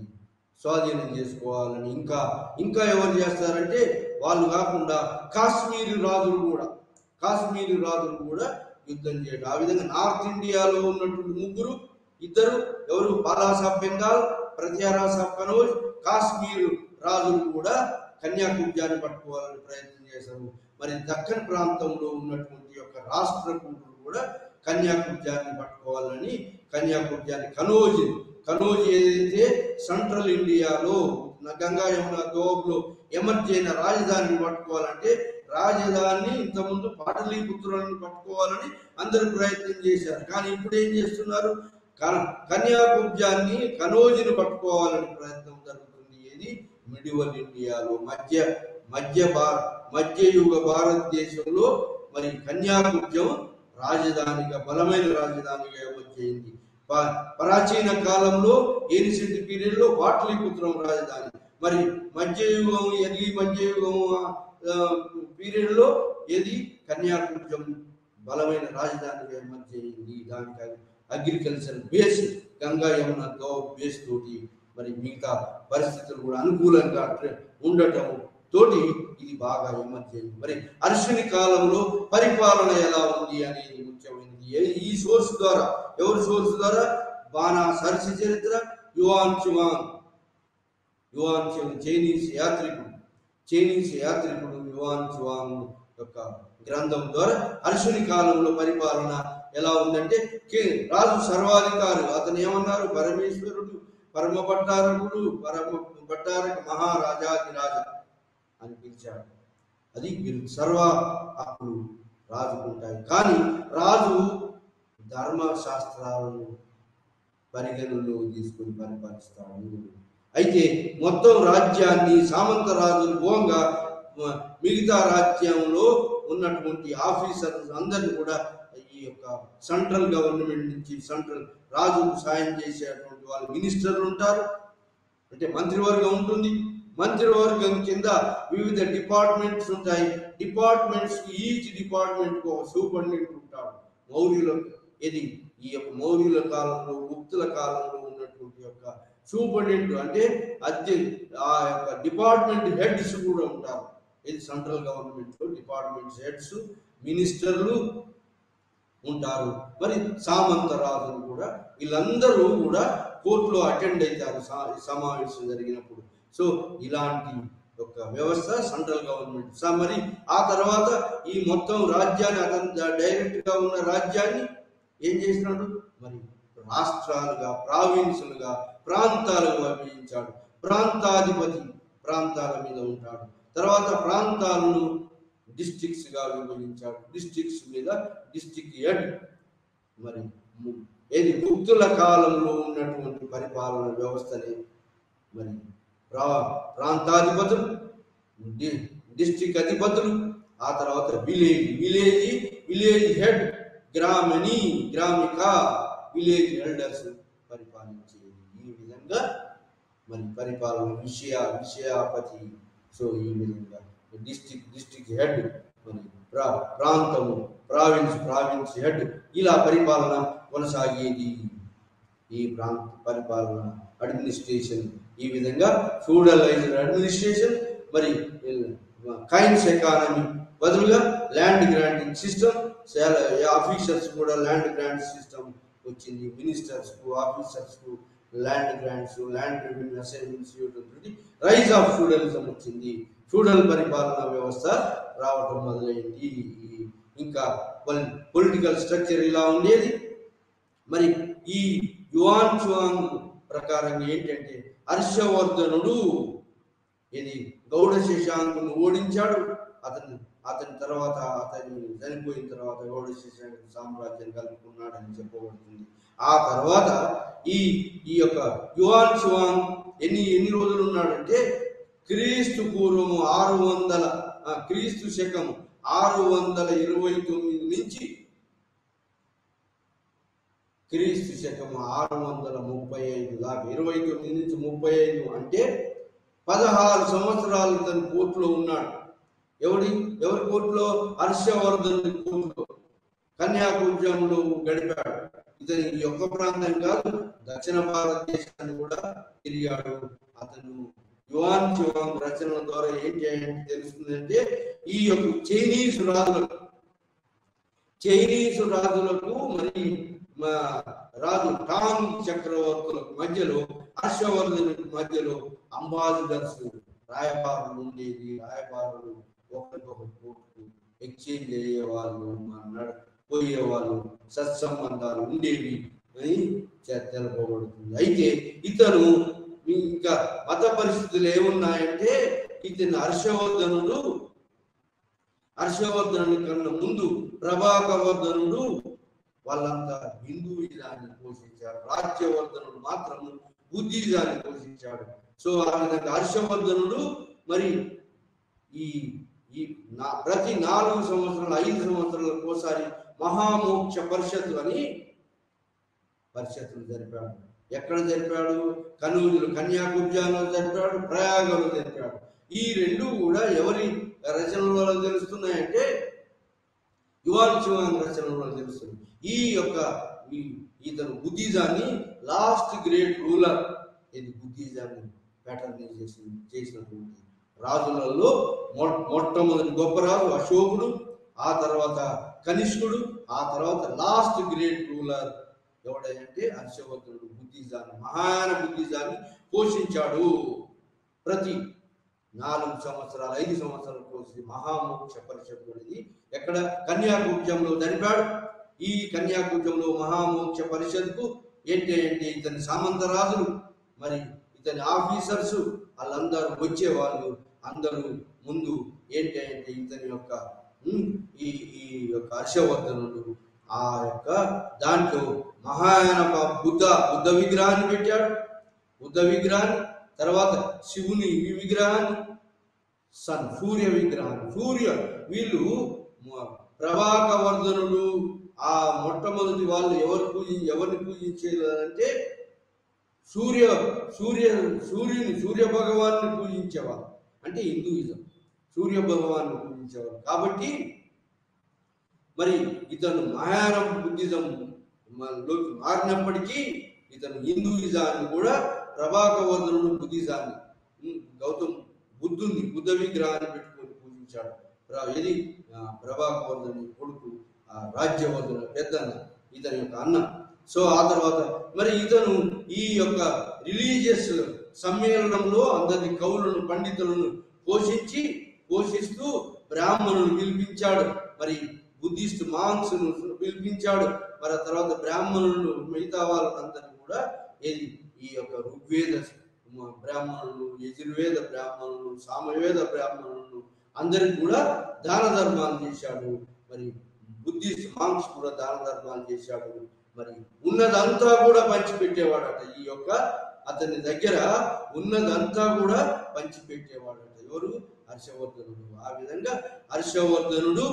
స్వాధీనం చేసుకోవాలని. ఇంకా ఎవరు చేస్తారంటే వాళ్ళు కాకుండా కాశ్మీరీ రాజులు కూడా యుద్ధం చేయడం. ఆ విధంగా నార్త్ ఇండియాలో ఉన్నటువంటి ఇద్దరు ఎవరు పాలాస్ ఆఫ్ బెంగాల్, ప్రతిహారాస్ ఆఫ్ కనౌజ్, కాశ్మీర్ రాజులు కూడా కన్యాకుబ్జాన్ని పట్టుకోవాలని ప్రయత్నం చేశారు. మరి దక్కన్ ప్రాంతంలో ఉన్నటువంటి యొక్క రాష్ట్రకూటులు కూడా కన్యాకుబ్జాన్ని పట్టుకోవాలని కనౌజ్ ఏదైతే సెంట్రల్ ఇండియాలో గంగా యమున దోబ్లో ఎమర్జ్ అయిన రాజధానిని పట్టుకోవాలంటే రాజధాని ఇంతకుముందు పాటలీపుత్రులను పట్టుకోవాలని అందరూ ప్రయత్నం చేశారు. కానీ ఇప్పుడు ఏం చేస్తున్నారు? కన్యాకుబ్జాన్ని, కనౌజ్ని పట్టుకోవాలని ప్రయత్నం జరుగుతుంది. ఏది మిడివల్ ఇండియాలో మధ్యయుగ భారతదేశంలో మరి కన్యాకుబ్జం రాజధానిగా, బలమైన రాజధానిగా వచ్చేయింది. ప్రాచీన కాలంలో ఏన్షియంట్ పీరియడ్ లో పాటలీపుత్రం రాజధాని. మరి మధ్యయుగం పీరియడ్ లో ఏది కన్యాకుబ్జం బలమైన రాజధానిగా వచ్చేయింది. దానికి agriculture base, Ganga Yamuna base తోటి మరి మిగతా పరిస్థితులు కూడా అనుకూలంగా ఉండటం తోటి ఇది బాగా ఎమర్జ్ అయింది. మరి అర్షుని కాలంలో పరిపాలన ఎలా ఉంది అనేది ముఖ్యమైనది. ఈ సోర్స్ ద్వారా, ఎవరి సోర్స్ ద్వారా? బాణా సరస్సు చరిత్ర, యువాన్ చైనీస్ యాత్రికుడు యువాన్ చువాంగ్ యొక్క గ్రంథం ద్వారా అర్షుని కాలంలో పరిపాలన ఎలా ఉందంటే రాజు సర్వాధికారి. అతను ఏమన్నారు? పరమేశ్వరుడు, పరమ భట్టారక మహారాజాధిరాజ అని పిలిచాడు. అది సర్వ హక్కులు రాజుకుంటాయి. కానీ రాజు ధర్మశాస్త్రాలను పరిగణనలో తీసుకుని పరిపాలిస్తాడు. అయితే మొత్తం రాజ్యాన్ని సామంత రాజులు పోగా మిగతా రాజ్యంలో ఉన్నటువంటి ఆఫీసర్స్ అందరినీ కూడా ఈ యొక్క సెంట్రల్ గవర్నమెంట్ నుంచి రాజుకు సాయం చేసేటువంటి వాళ్ళు మినిస్టర్లు ఉంటారు. అంటే మంత్రివర్గం ఉంటుంది. మంత్రివర్గం కింద వివిధ డిపార్ట్మెంట్స్ ఉంటాయి. ఈచ్ డిపార్ట్మెంట్ ఒక సూపరింటెండెంట్ ఉంటాడు. ఈ యొక్క మౌర్యుల కాలంలో, గుప్తుల కాలంలో ఉన్నటువంటి యొక్క సూపరింటెండెంట్ అంటే ఆ యొక్క డిపార్ట్మెంట్ హెడ్స్ కూడా ఉంటారు. ఇది సెంట్రల్ గవర్నమెంట్ లో డిపార్ట్మెంట్ హెడ్స్, మినిస్టర్లు ఉంటారు. మరి సామంత రాజులు కూడా, వీళ్ళందరూ కూడా కోర్టులో అటెండ్ అవుతారు సమావేశం జరిగినప్పుడు. సో ఇలాంటి యొక్క వ్యవస్థ సెంట్రల్ గవర్నమెంట్. మరి ఆ తర్వాత ఈ మొత్తం రాజ్యాన్ని అతను డైరెక్ట్ గా ఉన్న రాజ్యాన్ని ఏం చేసినాడు, మరి రాష్ట్రాలుగా, ప్రావిన్సులుగా, ప్రాంతాలుగా విభజించాడు. ప్రాంతాధిపతి ప్రాంతాల మీద ఉంటాడు. తర్వాత ప్రాంతాలను డిస్ట్రిక్ట్స్ గా విభజించాడు. డిస్ట్రిక్ట్స్ మీద డిస్ట్రిక్ట్ హెడ్. మరి ఏది గుప్తుల కాలంలో ఉన్నటువంటి పరిపాలన వ్యవస్థని మరి ప్రాంతాధిపతులు, డిస్ట్రిక్ట్ అధిపతులు, ఆ తర్వాత విలేజ్ హెడ్, గ్రామిక, విలేజ్ ఎల్డర్స్ పరిపాలించేది. ఈ విధంగా మరి పరిపాలన విషయాపతి. సో ఈ విధంగా డిస్ట్రిక్ట్ హెడ్, మరి ప్రాంతము ప్రావిన్స్ హెడ్, ఇలా పరిపాలన కొనసాగేది. ఈ ప్రాంత పరిపాలన అడ్మినిస్ట్రేషన్ ఈ విధంగా ఫ్యూడలైజ్డ్ అడ్మినిస్ట్రేషన్. మరి కైన్స్ ఎకానమీ బదులుగా ల్యాండ్ గ్రాంటింగ్ సిస్టమ్. ఆఫీసర్స్ కూడా ల్యాండ్ గ్రాంట్ సిస్టమ్ వచ్చింది. మినిస్టర్స్ కు, ఆఫీసర్స్ కు land grants, land revenue assignments ఇవ్వడం, రైజ్ ఆఫ్ ఫ్యూడలిజం వచ్చింది. ఫ్యూడల్ పరిపాలనా వ్యవస్థ రావటం మొదలైంది. ఇంకా పొలిటికల్ స్ట్రక్చర్ ఇలా ఉండేది. మరి ఈ యువాన్ చువాంగ్ ప్రకారంగా ఏంటంటే హర్షవర్ధనుడు ఇది గౌడ శశాంకును ఓడించాడు. అతని తర్వాత అతన్ని చనిపోయిన తర్వాత గౌడ శశాంకు సామ్రాజ్యం కలుపుకున్నాడని చెప్పబడుతుంది. ఆ తర్వాత ఈ యొక్క యువాన్ చువాంగ్ ఎన్ని రోజులు ఉన్నాడంటే క్రీస్తు పూర్వము 600 క్రీస్తు శకం 629 నుంచి క్రీస్తు శకం 635 దాకా, 29 నుంచి 35 అంటే 16 సంవత్సరాలు ఇతను కోర్టులో ఉన్నాడు. ఎవరి కోర్టులో? హర్షవర్ధనుడి కోర్టులో, కన్యాకుబ్జంలో గడిపాడు. ఇతని యొక్క ప్రాంతం కాదు, దక్షిణ భారతదేశాన్ని కూడా తిరిగాడు. అతను యువాన్ చువాంగ్ రచనల ద్వారా ఏం చేయాలని తెలుస్తుందంటే ఈ యొక్క చైనీసు రాజులకు మరి రాజు టాంగ్ చక్రవర్తులకు మధ్యలో, హర్షవర్ధనుడి మధ్యలో అంబాసిడర్స్, రాయబారులు ఉండేది. రాయబారులు ఒకరికొకరు కోర్టుకు ఎక్స్చేంజ్ అయ్యేవాళ్ళు, పోయేవాళ్ళు, సత్సంబంధాలు ఉండేవి అని తెలపబడుతుంది. అయితే ఇతను ఇంకా మత పరిస్థితులు ఏమున్నాయంటే ఇతను హర్షవర్ధనుడి కన్నా ముందు ప్రభాకవర్ధనుడు వాళ్ళంతా హిందూయిజాన్ని పోషించారు. రాజ్యవర్ధనుడు మాత్రము బుద్ధిజాన్ని పోషించాడు. సో ఆ విధంగా హర్షవర్ధనుడు మరి ప్రతి 4 సంవత్సరాలు 5 సంవత్సరాలకు ఒకసారి మహామోక్ష పరిషత్తు అని పరిషత్తులు జరిపాడు. ఎక్కడ జరిపాడు? కనూజులు, కన్యాకుబ్జంలో జరిపాడు, ప్రయాగలో జరిపాడు. ఈ రెండు కూడా ఎవరి రచనల తెలుస్తున్నాయంటే యువాన్ చువాంగ్ రచనలో తెలుస్తుంది. ఇతను బుద్ధిజాన్ని లాస్ట్ గ్రేట్ రూలర్, ఇది బుద్ధిజాన్ని ప్యాటర్నైజేషన్ చేసినటువంటి రాజులలో మొట్టమొదటి గొప్ప రాజు అశోకుడు, ఆ తర్వాత కనిష్కుడు, ఆ తర్వాత లాస్ట్ గ్రేట్ రూలర్ ఎవడంటే హర్షవర్ధనుడు. మహాన బుద్ధిజాన్ని పోషించాడు. ప్రతి 4 సంవత్సరాలు 5 సంవత్సరాల కోసం మహామోక్ష పరిషత్తు అనేది ఎక్కడ? కన్యాకుబ్జంలో జరిపాడు. ఈ కన్యాకుబ్జంలో మహామోక్ష పరిషత్కు ఏంటి ఇతని సామంతరాజులు, మరి ఇతని ఆఫీసర్స్ వాళ్ళందరూ వచ్చేవాళ్ళు. అందరూ ముందు ఏంటి ఇతని యొక్క ఈ యొక్క హర్షవర్ధనుడు ఆ యొక్క దాంట్లో మహాయాన బుద్ధ విగ్రహాన్ని పెట్టాడు. బుద్ధ విగ్రహాన్ని, తర్వాత శివుని విగ్రహాన్ని, సూర్య విగ్రహాన్ని. వీళ్ళు ప్రభాకవర్ధనుడు ఆ మొట్టమొదటి వాళ్ళు ఎవరిని పూజించేదంటే సూర్య భగవాన్ని పూజించేవారు. అంటే హిందూయిజం సూర్య భగవాన్ని పూజించేవారు. కాబట్టి మరి ఇతను మహాయాన బుద్ధిజం లోకి మారినప్పటికీ ఇతను హిందూయిజాన్ని కూడా ప్రభాకవర్ధనుడు బుద్ధిజాన్ని బుద్ధ విగ్రహాన్ని పెట్టుకొని పూజించాడు. ఇది ప్రభాకవర్ధనుడి కొడుకు రాజ్యవర్ధన పెద్దన్న, ఇతని యొక్క అన్న. సో ఆ తర్వాత మరి ఇతను ఈ యొక్క రిలీజియస్ సమ్మేళనంలో అందరిని కవులను పండితులను పోషిస్తూ బ్రాహ్మణులు పిలిపించాడు. మరి బుద్ధిస్ట్ మాంగ్స్ పిలిపించాడు. మరి ఆ తర్వాత బ్రాహ్మణులు మిగతా వాళ్ళందరినీ కూడా ఈ యొక్క ఋగ్వేద బ్రాహ్మణులు, యజుర్వేద బ్రాహ్మణులు, సామవేద బ్రాహ్మణులు అందరికి కూడా దాన ధర్మాలు చేశాడు. మరి బుద్ధిస్ట్ మాంగ్స్ కూడా దాన ధర్మాలు చేశాడు. మరి ఉన్నదంతా కూడా పంచిపెట్టేవాడట. ఈ యొక్క అతని దగ్గర ఉన్నదంతా కూడా పంచిపెట్టేవాడట. ఎవరు? హర్షవర్ధనుడు. ఆ విధంగా హర్షవర్ధనుడు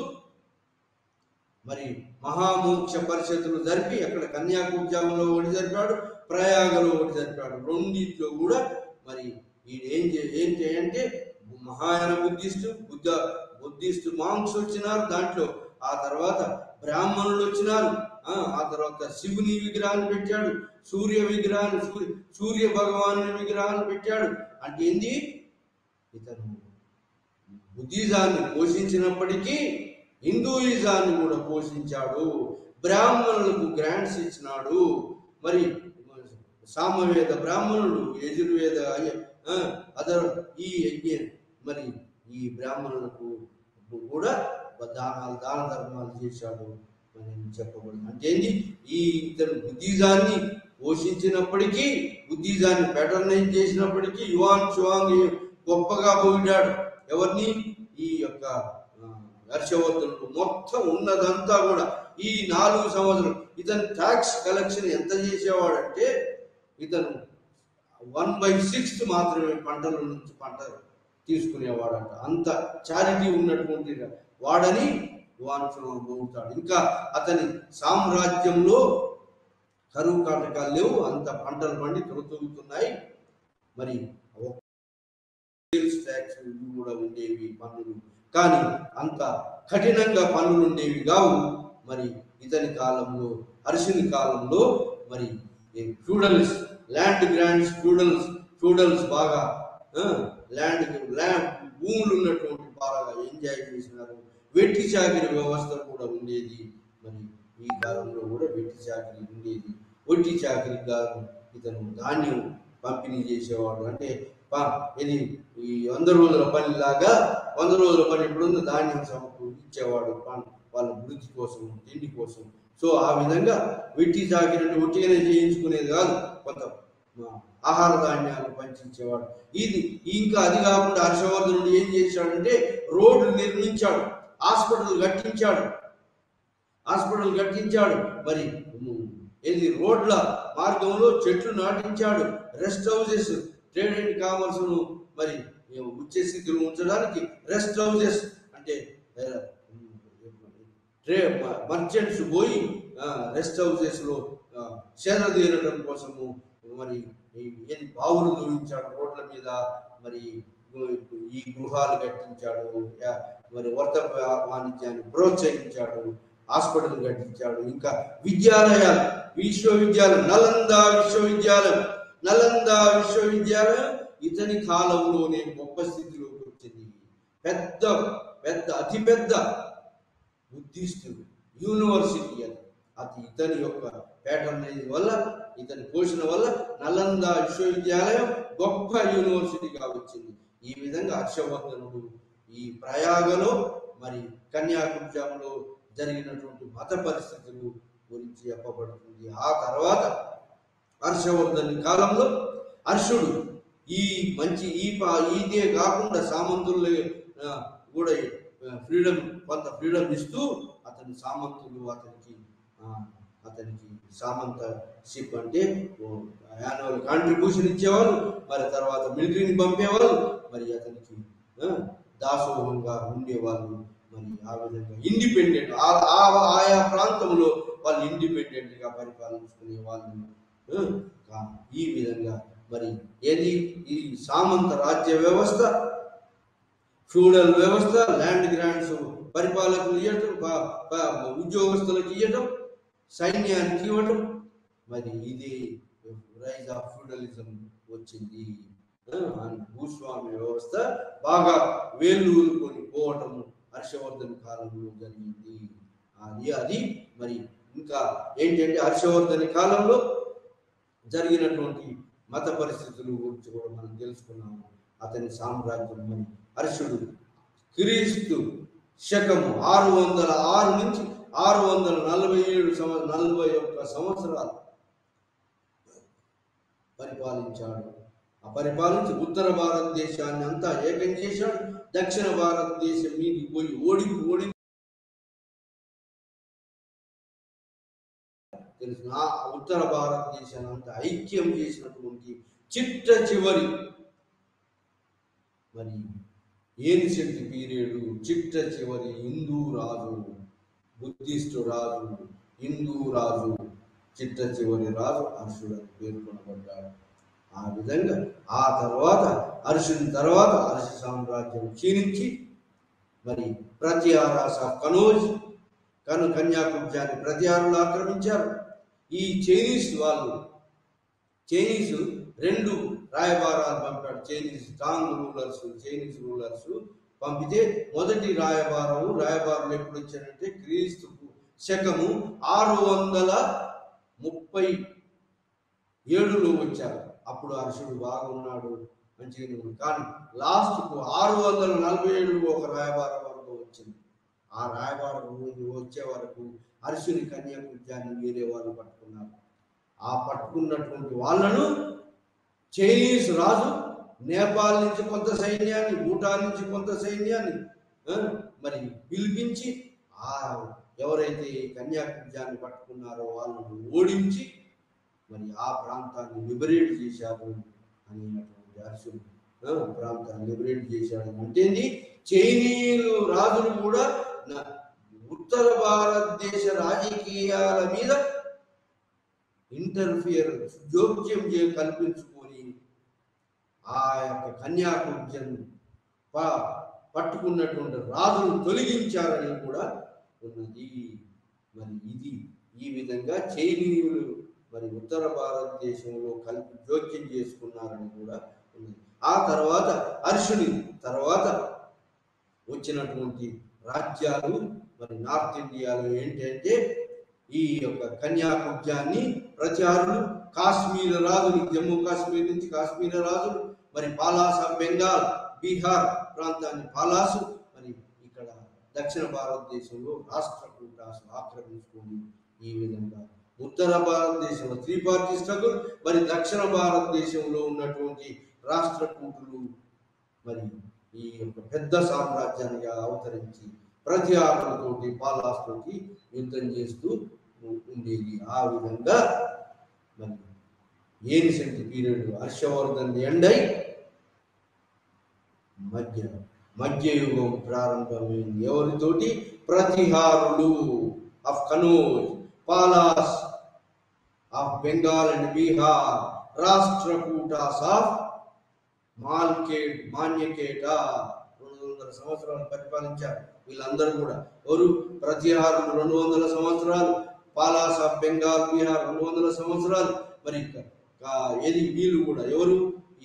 మరి మహామోక్ష పరిషత్తులు జరిపి అక్కడ కన్యాకుబ్జంలో ఒకటి జరిపాడు, ప్రయాగలో ఒకటి జరిపాడు. రెండింటిలో కూడా మరి ఏంటి అంటే మహాయాన బుద్ధిస్ట్ మాంగ్స్ వచ్చినారు దాంట్లో. ఆ తర్వాత బ్రాహ్మణులు వచ్చినారు. ఆ తర్వాత శివుని విగ్రహాన్ని పెట్టాడు, సూర్య భగవాను విగ్రహాన్ని పెట్టాడు. అంటే ఏంది? ఇతను బుద్ధిజాన్ని పోషించినప్పటికీ హిందూయిజాన్ని కూడా పోషించాడు. బ్రాహ్మణులకు గ్రాంట్స్ ఇచ్చినాడు. మరి సామవేద బ్రాహ్మణులు, యజుర్వేద మరి ఈ బ్రాహ్మణులకు కూడా దాన ధర్మాలు చేశాడు అని చెప్పబడింది. అంటే ఏంటి? ఇతను బుద్ధిజాన్ని పోషించినప్పటికీ, బుద్ధిజాన్ని ప్యాటర్నైజ్ చేసినప్పటికీ యువాన్ చువాంగ్ గొప్పగా పొగిడాడు. ఎవరిని? ఈ యొక్క హర్షవర్ధనుడు. మొత్తం ఉన్నదంతా కూడా ఈ 4 సంవత్సరాలు ఇతను ట్యాక్స్ కలెక్షన్ ఎంత చేసేవాడంటే ఇతను 1/6 మాత్రమే పంటల నుంచి పంట తీసుకునేవాడంట. అంత చారిటీ ఉన్నటువంటి వాడని పొగుడుతాడు. ఇంకా అతని సామ్రాజ్యంలో కరువు కాటకాలు లేవు, అంత పంటలు పండి తొలతొగుతున్నాయి. మరి ట్యాక్స్ కూడా ఉండేవి, పన్నులు, కానీ అంత కఠినంగా పన్నులు ఉండేవి కావు. మరి ఇతని కాలంలో, హర్షుని కాలంలో మరి ఫ్యూడల్స్, ల్యాండ్ గ్రాంట్స్, ఫ్యూడల్స్ బాగా ల్యాండ్ భూములు ఉన్నటువంటి బాగా ఎంజాయ్ చేసినారు. వెట్టి చాకిరి వ్యవస్థ కూడా ఉండేది. మరి ఈ కాలంలో కూడా వెట్టి చాకిరి ఉండేది. వెట్టి చాకిరి గారు ఇతను ధాన్యం పంపిణీ చేసేవాడు. అంటే ఇది ఈ 100 రోజుల పని లాగా 100 రోజుల పని ఎప్పుడుందో ధాన్యం ఇచ్చేవాడు వాళ్ళ వృత్తి కోసం, తిండి కోసం. సో ఆ విధంగా వెట్టి చాకిరి అంటే ఒట్టిగానే చేయించుకునేది కాదు, కొంత ఆహార ధాన్యాలు పంచించేవాడు. ఇంకా అది కాకుండా హర్షవర్ధనుడు ఏం చేశాడంటే రోడ్లు నిర్మించాడు, హాస్పిటల్ కట్టించాడు. మరి రోడ్ల మార్గంలో చెట్లు నాటించాడు. Rest houses, trade and commerce ను మరి ఉచ్చ స్థితిలో ఉంచడానికి రెస్ట్ హౌసెస్ అంటే మర్చెంట్స్ పోయి రెస్ట్ హౌసెస్ లో సేద తీరడం కోసము మరి బావులు తోయించాడు రోడ్ల మీద. మరి ఈ గృహాలు కట్టించాడు. మరి వర్తక వాణిజ్యాన్ని ప్రోత్సహించాడు, హాస్పిటల్ కట్టించాడు. ఇంకా విశ్వవిద్యాలయం, నలంద విశ్వవిద్యాలయం ఇతని కాలంలోనే గొప్ప స్థితిలోకి వచ్చింది. అతిపెద్ద బుద్ధిస్ట్ యూనివర్సిటీ అది ఇతని యొక్క ప్యాటర్నైజ్ వల్ల, ఇతని పోషణ వల్ల నలంద విశ్వవిద్యాలయం గొప్ప యూనివర్సిటీగా వచ్చింది. ఈ విధంగా హర్షవర్ధనుడు ఈ ప్రయాగలో మరి కన్యాకుబ్జంలో జరిగినటువంటి మత పరిస్థితులు గురించి చెప్పబడుతుంది. ఆ తర్వాత హర్షవర్ధని కాలంలో హర్షుడు ఇదే కాకుండా సామంతులు కూడా కొంత ఫ్రీడమ్ ఇస్తూ సామంతులు అతనికి సామంతషిప్ అంటే యాన్యువల్ కాంట్రిబ్యూషన్ ఇచ్చేవాళ్ళు. మరి తర్వాత మిలిటరీని పంపేవాళ్ళు. మరి అతనికి దాసోహంగా ఉండేవాళ్ళు. మరి ఆ విధంగా ఇండిపెండెంట్ ఆయా ప్రాంతంలో వాళ్ళు ఇండిపెండెంట్ గా పరిపాలించుకునే వాళ్ళు. ఈ విధంగా మరి ఈ సామంత రాజ్య వ్యవస్థ, ఫ్యూడల్ వ్యవస్థ, ల్యాండ్ గ్రాంట్స్ పరిపాలకులు ఇవ్వటం, ఉద్యోగస్తులకు ఇవ్వటం, సైన్యానికి ఇవ్వటం. మరి ఇది రైజ్ ఆఫ్ ఫ్యూడలిజం వచ్చింది. భూస్వామ్య వ్యవస్థ బాగా వేళ్ళూరుకొని పోవటము హర్షవర్ధన్ కాలంలో జరిగింది. అది మరి ఇంకా ఏంటంటే హర్షవర్ధని కాలంలో జరిగినటువంటి మత పరిస్థితుల గురించి కూడా మనం తెలుసుకున్నాము. అతని సామ్రాజ్యం. మరి హర్షుడు క్రీస్తు శకము 606 నుంచి 647 సంవత్సరాలు పరిపాలించాడు. ఆ పరిపాలించి ఉత్తర భారతదేశాన్ని అంతా ఏకం చేశాడు. దక్షిణ భారతదేశం మీదకి పోయి ఓడి తెలిసిన ఉత్తర భారతదేశాన్ని అంతా ఐక్యం చేసినటువంటి చిట్ట చివరి మరి ఏన్షియంట్ పీరియడ్, చిట్ట చివరి హిందూ రాజు, బుద్ధిస్టు రాజు, హిందూ రాజు, చిట్ట చివరి రాజు హర్షుడు అని పేర్కొనబడ్డాడు. ఆ విధంగా ఆ తర్వాత హర్షుని తర్వాత హర్ష సామ్రాజ్యం క్షీణించి మరి ప్రత్యారాస కనోజ్ కన్యాకుబ్జాన్ని ప్రత్యారులు ఆక్రమించారు. ఈ చైనీస్ 2 రాయబారాలు పంపాడు. చైనీస్ రూలర్స్ పంపితే మొదటి రాయబారులు ఎప్పుడు వచ్చారంటే క్రీస్తుకు శకము 637లో వచ్చారు. అప్పుడు హర్షుడు బాగున్నాడు, మంచిగా ఉన్నాడు. కానీ లాస్ట్కు 647లో ఒక రాయబార వర్గం వచ్చింది. ఆ రాయబార వచ్చే వరకు హర్షుని కన్యాకుబ్జాన్ని వేరే వాళ్ళు పట్టుకున్నారు. ఆ పట్టుకున్నటువంటి వాళ్ళను చైనీస్ రాజు నేపాల్ నుంచి కొంత సైన్యాన్ని, భూటాన్ నుంచి కొంత సైన్యాన్ని మరి పిలిపించి ఎవరైతే కన్యాకుబ్జాన్ని పట్టుకున్నారో వాళ్ళను ఓడించి మరి ఆ ప్రాంతాన్ని లిబరేట్ చేశారు అనేటువంటి హర్షుడు ప్రాంతాన్ని లిబరేట్ చేశాడు. అంటే చైనీయులు రాజులు కూడా ఉత్తర భారతదేశ రాజకీయాల మీద జోక్యం కల్పించుకొని ఆ యొక్క కన్యాకుబ్జాన్ని పట్టుకున్నటువంటి రాజును తొలగించారని కూడా ఉన్నది. మరి ఈ విధంగా చైనీయులు మరి ఉత్తర భారతదేశంలో జోక్యం చేసుకున్నారని కూడా ఉన్నది. ఆ తర్వాత హర్షుని తర్వాత వచ్చినటువంటి రాజ్యాలు మరి నార్త్ ఇండియాలో ఏంటంటే ఈ యొక్క కన్యాకుబ్జాన్ని ప్రచారులు, కాశ్మీర రాజులు, జమ్మూ కాశ్మీర్ నుంచి కాశ్మీర రాజులు, మరి పాలాస బెంగాల్, బీహార్ ప్రాంతాన్ని పాలాసు, మరి ఇక్కడ దక్షిణ భారతదేశంలో రాష్ట్రకూటాసు ఆక్రమించుకొని ఈ విధంగా ఉత్తర భారతదేశంలో 3 పార్టీ స్ట్రగుల్, మరి దక్షిణ భారతదేశంలో ఉన్నటువంటి రాష్ట్రకూటులు మరి ఈ యొక్క పెద్ద సామ్రాజ్యాన్ని అవతరించి ప్రత్యారులతోటి పాలాస్తోటి యుద్ధం చేస్తూ ఉండేది. ఆ విధంగా మరి ఏన్షియంట్ పీరియడ్ హర్షవర్ధన్ ఎండై మధ్యయుగం ప్రారంభమైంది. ఎవరితోటి? ప్రతిహారులు of Kannauj, Palas of Bengal and Bihar, Rashtrakutas of Manyakheta 200 సంవత్సరాలు పరిపాలించారు. వీళ్ళందరూ కూడా ఎవరు? ప్రతిహారులు 200 సంవత్సరాలు, పాలాస్ ఆఫ్ బెంగాల్, బీహార్ 200 సంవత్సరాలు. మరి వీళ్ళు కూడా ఎవరు?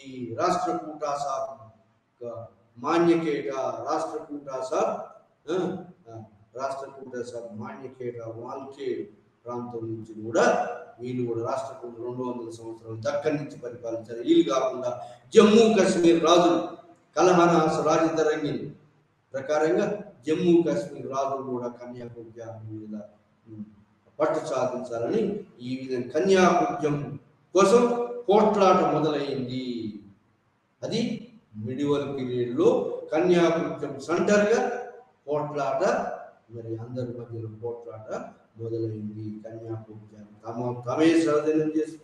ఈ రాష్ట్రకూటాస్ ఆఫ్ మాన్యకేట, రాష్ట్రకూటాస్ ఆఫ్ మాన్యకేట, మాల్కేడ్ ప్రాంతం నుంచి కూడా వీళ్ళు కూడా రాష్ట్రకూటులు 200 సంవత్సరాలు దక్కన్ నుంచి పరిపాలించారు. వీళ్ళు కాకుండా జమ్మూ కాశ్మీర్ రాజులు కలహనాస్ రాజతరంగిణి ప్రకారంగా జమ్మూ కాశ్మీర్ రాజులు కూడా కన్యాకుబ్జా మీద పట్టు సాధించాలని ఈ విధంగా కన్యాకుబ్జం కోసం పోట్లాట మొదలైంది. అది మిడివల్ పీరియడ్ లో కన్యాకుబ్జం సెంటర్గా పోట్లాట, మరి అందరి మధ్యలో పోట్లాట మొదలైంది. కన్యాకుబ్జాన్ని తమే స్వాధీనం చేసి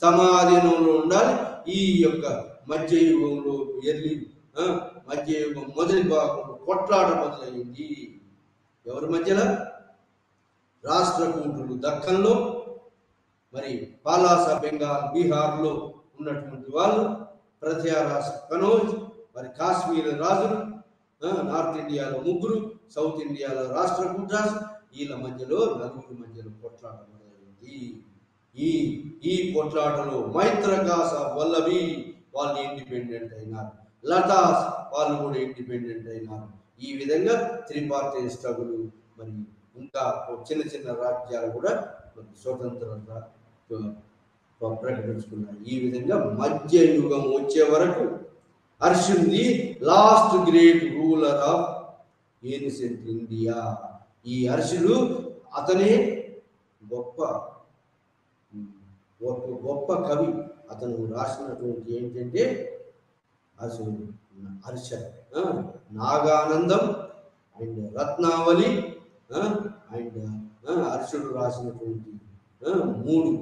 తమ ఆధీనంలో ఉండాలి. ఈ యొక్క మధ్యయుగంలో మధ్యయుగం మొదటి భాగంలో కొట్లాట మొదలైంది. ఎవరి మధ్యలో? రాష్ట్రకూటులు దక్కన్లో, మరి పాలాస బెంగాల్ బీహార్లో ఉన్నటువంటి వాళ్ళు, ప్రత్యారాస కనోజ్, మరి కాశ్మీర్ రాజులు, నార్త్ ఇండియాలో 3, సౌత్ ఇండియాలో రాష్ట్రకూటాస్, వీళ్ళ మధ్యలో 4 మధ్యలో కొట్లాట మొదలైంది. ఈ కొట్లాటలో మైత్రకాస వల్లభి వాళ్ళు ఇండిపెండెంట్ అయినారు, లతాస్ వాళ్ళు కూడా ఇండిపెండెంట్ అయినారు. ఈ విధంగా 3 పార్టీ స్ట్రగుల్. మరి ఇంకా చిన్న చిన్న రాజ్యాలు కూడా స్వతంత్రంగా ప్రకటించుకున్నారు. ఈ విధంగా మధ్య యుగం వచ్చే వరకు హర్షుడి last great ruler of ancient India. ఈ హర్షుడు అతనే గొప్ప గొప్ప కవి. అతను రాసినటువంటి ఏంటంటే అసలు హర్ష, నాగానందం అండ్ రత్నావళి అండ్ హర్షుడు రాసినటువంటి 3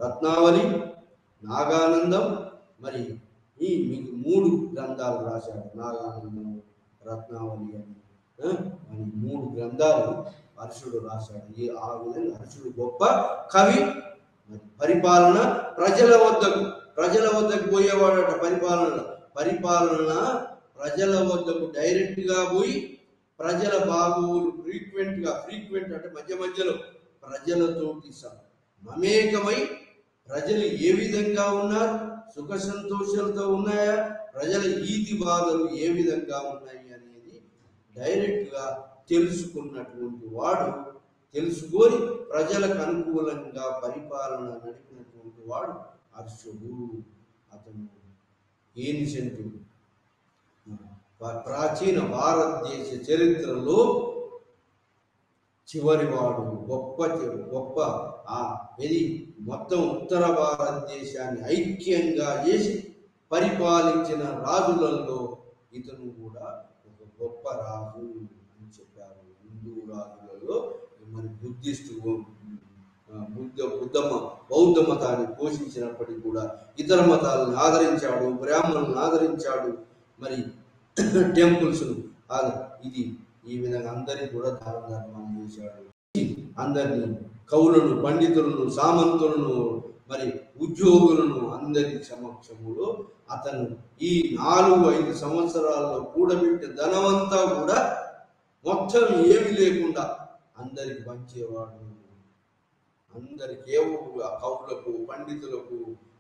రత్నావళి, నాగానందం, మరి ఈ మీకు 3 గ్రంథాలు రాశాడు. నాగానందం, రత్నావళి అని 3 గ్రంథాలు హర్షుడు రాశాడు. ఆ విధంగా హర్షుడు గొప్ప కవి. మరి పరిపాలన ప్రజల వద్దకు పోయేవాడట. పరిపాలన ప్రజల వద్దకు డైరెక్ట్ గా పోయి ప్రజల బాగోలు ఫ్రీక్వెంట్ అంటే మధ్యలో ప్రజలతోటి మమేకమై ప్రజలు ఏ విధంగా ఉన్నారు, సుఖ సంతోషాలతో ఉన్నాయా, ప్రజల ఈతి బాధలు ఏ విధంగా ఉన్నాయి అనేది డైరెక్ట్ గా తెలుసుకున్నటువంటి వాడు, తెలుసుకొని ప్రజలకు అనుకూలంగా పరిపాలన నడిపినటువంటి వాడు హర్షుడు. అతను ఏన్షియంట్ ప్రాచీన భారతదేశ చరిత్రలో చివరివాడు, గొప్ప ఇది మొత్తం ఉత్తర భారతదేశాన్ని ఐక్యంగా చేసి పరిపాలించిన రాజులలో ఇతను కూడా ఒక గొప్ప రాజు అని చెప్పారు. హిందూ రాజులలో మరి బౌద్ధ మతాన్ని పోషించినప్పటికీ కూడా ఇతర మతాలను ఆదరించాడు, బ్రాహ్మణులను ఆదరించాడు, మరి టెంపుల్స్ ఇది ఈ విధంగా అందరికీ కూడా దాన ధర్మాన్ని చేశాడు. అందరినీ కవులను, పండితులను, సామంతులను, మరి ఉద్యోగులను అందరి సమక్షములో అతను ఈ 4-5 సంవత్సరాల్లో కూడబెట్టిన ధనమంతా కూడా మొత్తం ఏమి లేకుండా అందరికి పంచేవాడు. అందరికి కవులకు, పండితులకు,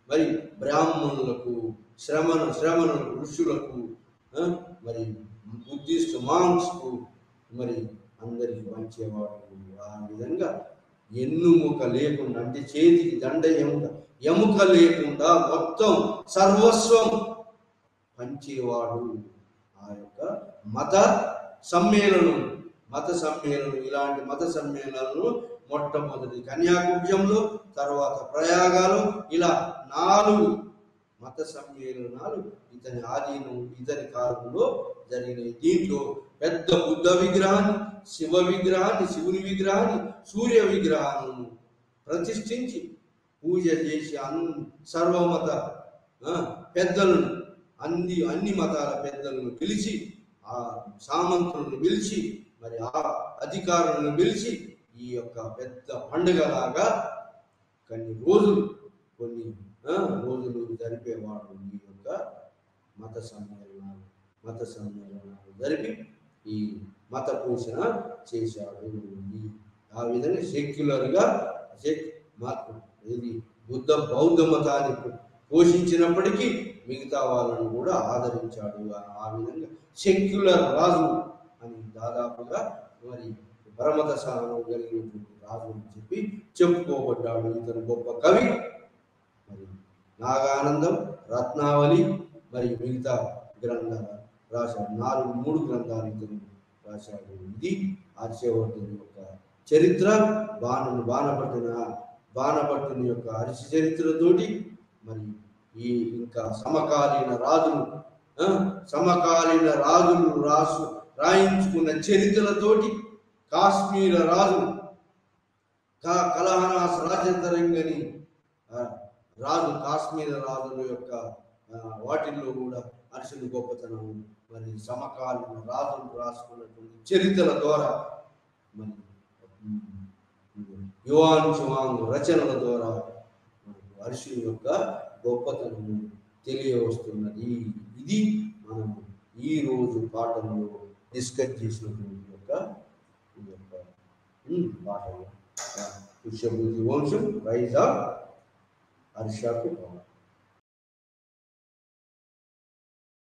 మరి బ్రాహ్మణులకు, శ్రమణులకు, ఋషులకు, మరి బుద్ధిస్ట్ మాంగ్స్కు మరి అందరికి పంచేవాడు. ఆ విధంగా ఎన్నుముక లేకుండా, అంటే చేతికి దండ ఎముక లేకుండా మొత్తం సర్వస్వం పంచేవాడు. ఆ యొక్క మత సమ్మేళనం ఇలాంటి మత సమ్మేళనాలను మొట్టమొదటి కన్యాకుబ్జంలో, తర్వాత ప్రయాగాలు, ఇలా 4 మత సమ్మేళనాలు ఇతని కాలంలో జరిగినాయి. దీంట్లో పెద్ద బుద్ధ విగ్రహాన్ని, శివుని విగ్రహాన్ని, సూర్య విగ్రహాలను ప్రతిష్ఠించి పూజ చేసి సర్వమత పెద్దలను, అన్ని మతాల పెద్దలను పిలిచి, ఆ సామంతులను పిలిచి, మరి ఆ అధికారులను పిలిచి ఈ యొక్క పెద్ద పండుగలాగా కొన్ని రోజులు జరిపేవాడు. ఈ యొక్క మత సమ్మేళనాలు జరిపి ఈ మత పోషణ చేశాడు. ఆ విధంగా సెక్యులర్గా ఇది బౌద్ధ మతాన్ని పోషించినప్పటికీ మిగతా వాళ్ళను కూడా ఆదరించాడు. ఆ విధంగా సెక్యులర్ రాజు అని దాదాపుగా మరి పరమత స్థానం కలిగినటువంటి రాజు అని చెప్పి చెప్పుకోబడ్డాడు. ఇతను గొప్ప కవి. మరి నాగానందం, రత్నావళి, మరి మిగతా గ్రంథాలు రాశాడు. 3 గ్రంథాలు ఇతను రాశాడు. ఇది హర్షవర్ధుని యొక్క చరిత్ర. బాణభట్టుని యొక్క హర్ష చరిత్రతోటి మరి ఈ ఇంకా సమకాలీన రాజులు రాయించుకున్న చరిత్రలతోటి కాశ్మీర రాజు కలహనాస్ రాజేంద్రంగని కాశ్మీర రాజుల యొక్క వాటిల్లో కూడా హర్షుని గొప్పతనం, మరి సమకాలీన రాజులు రాసుకున్నటువంటి చరిత్రల ద్వారా, మరి యువాన్ చువాంగ్ రచనల ద్వారా హర్షుని యొక్క గొప్పతనము తెలియవస్తున్నది. ఇది మనం ఈ రోజు పాఠంలో డిస్కస్ చేసినటువంటి పాఠంలో పుష్యభూతి వంశం రైజ్ ఆఫ్ హర్షకు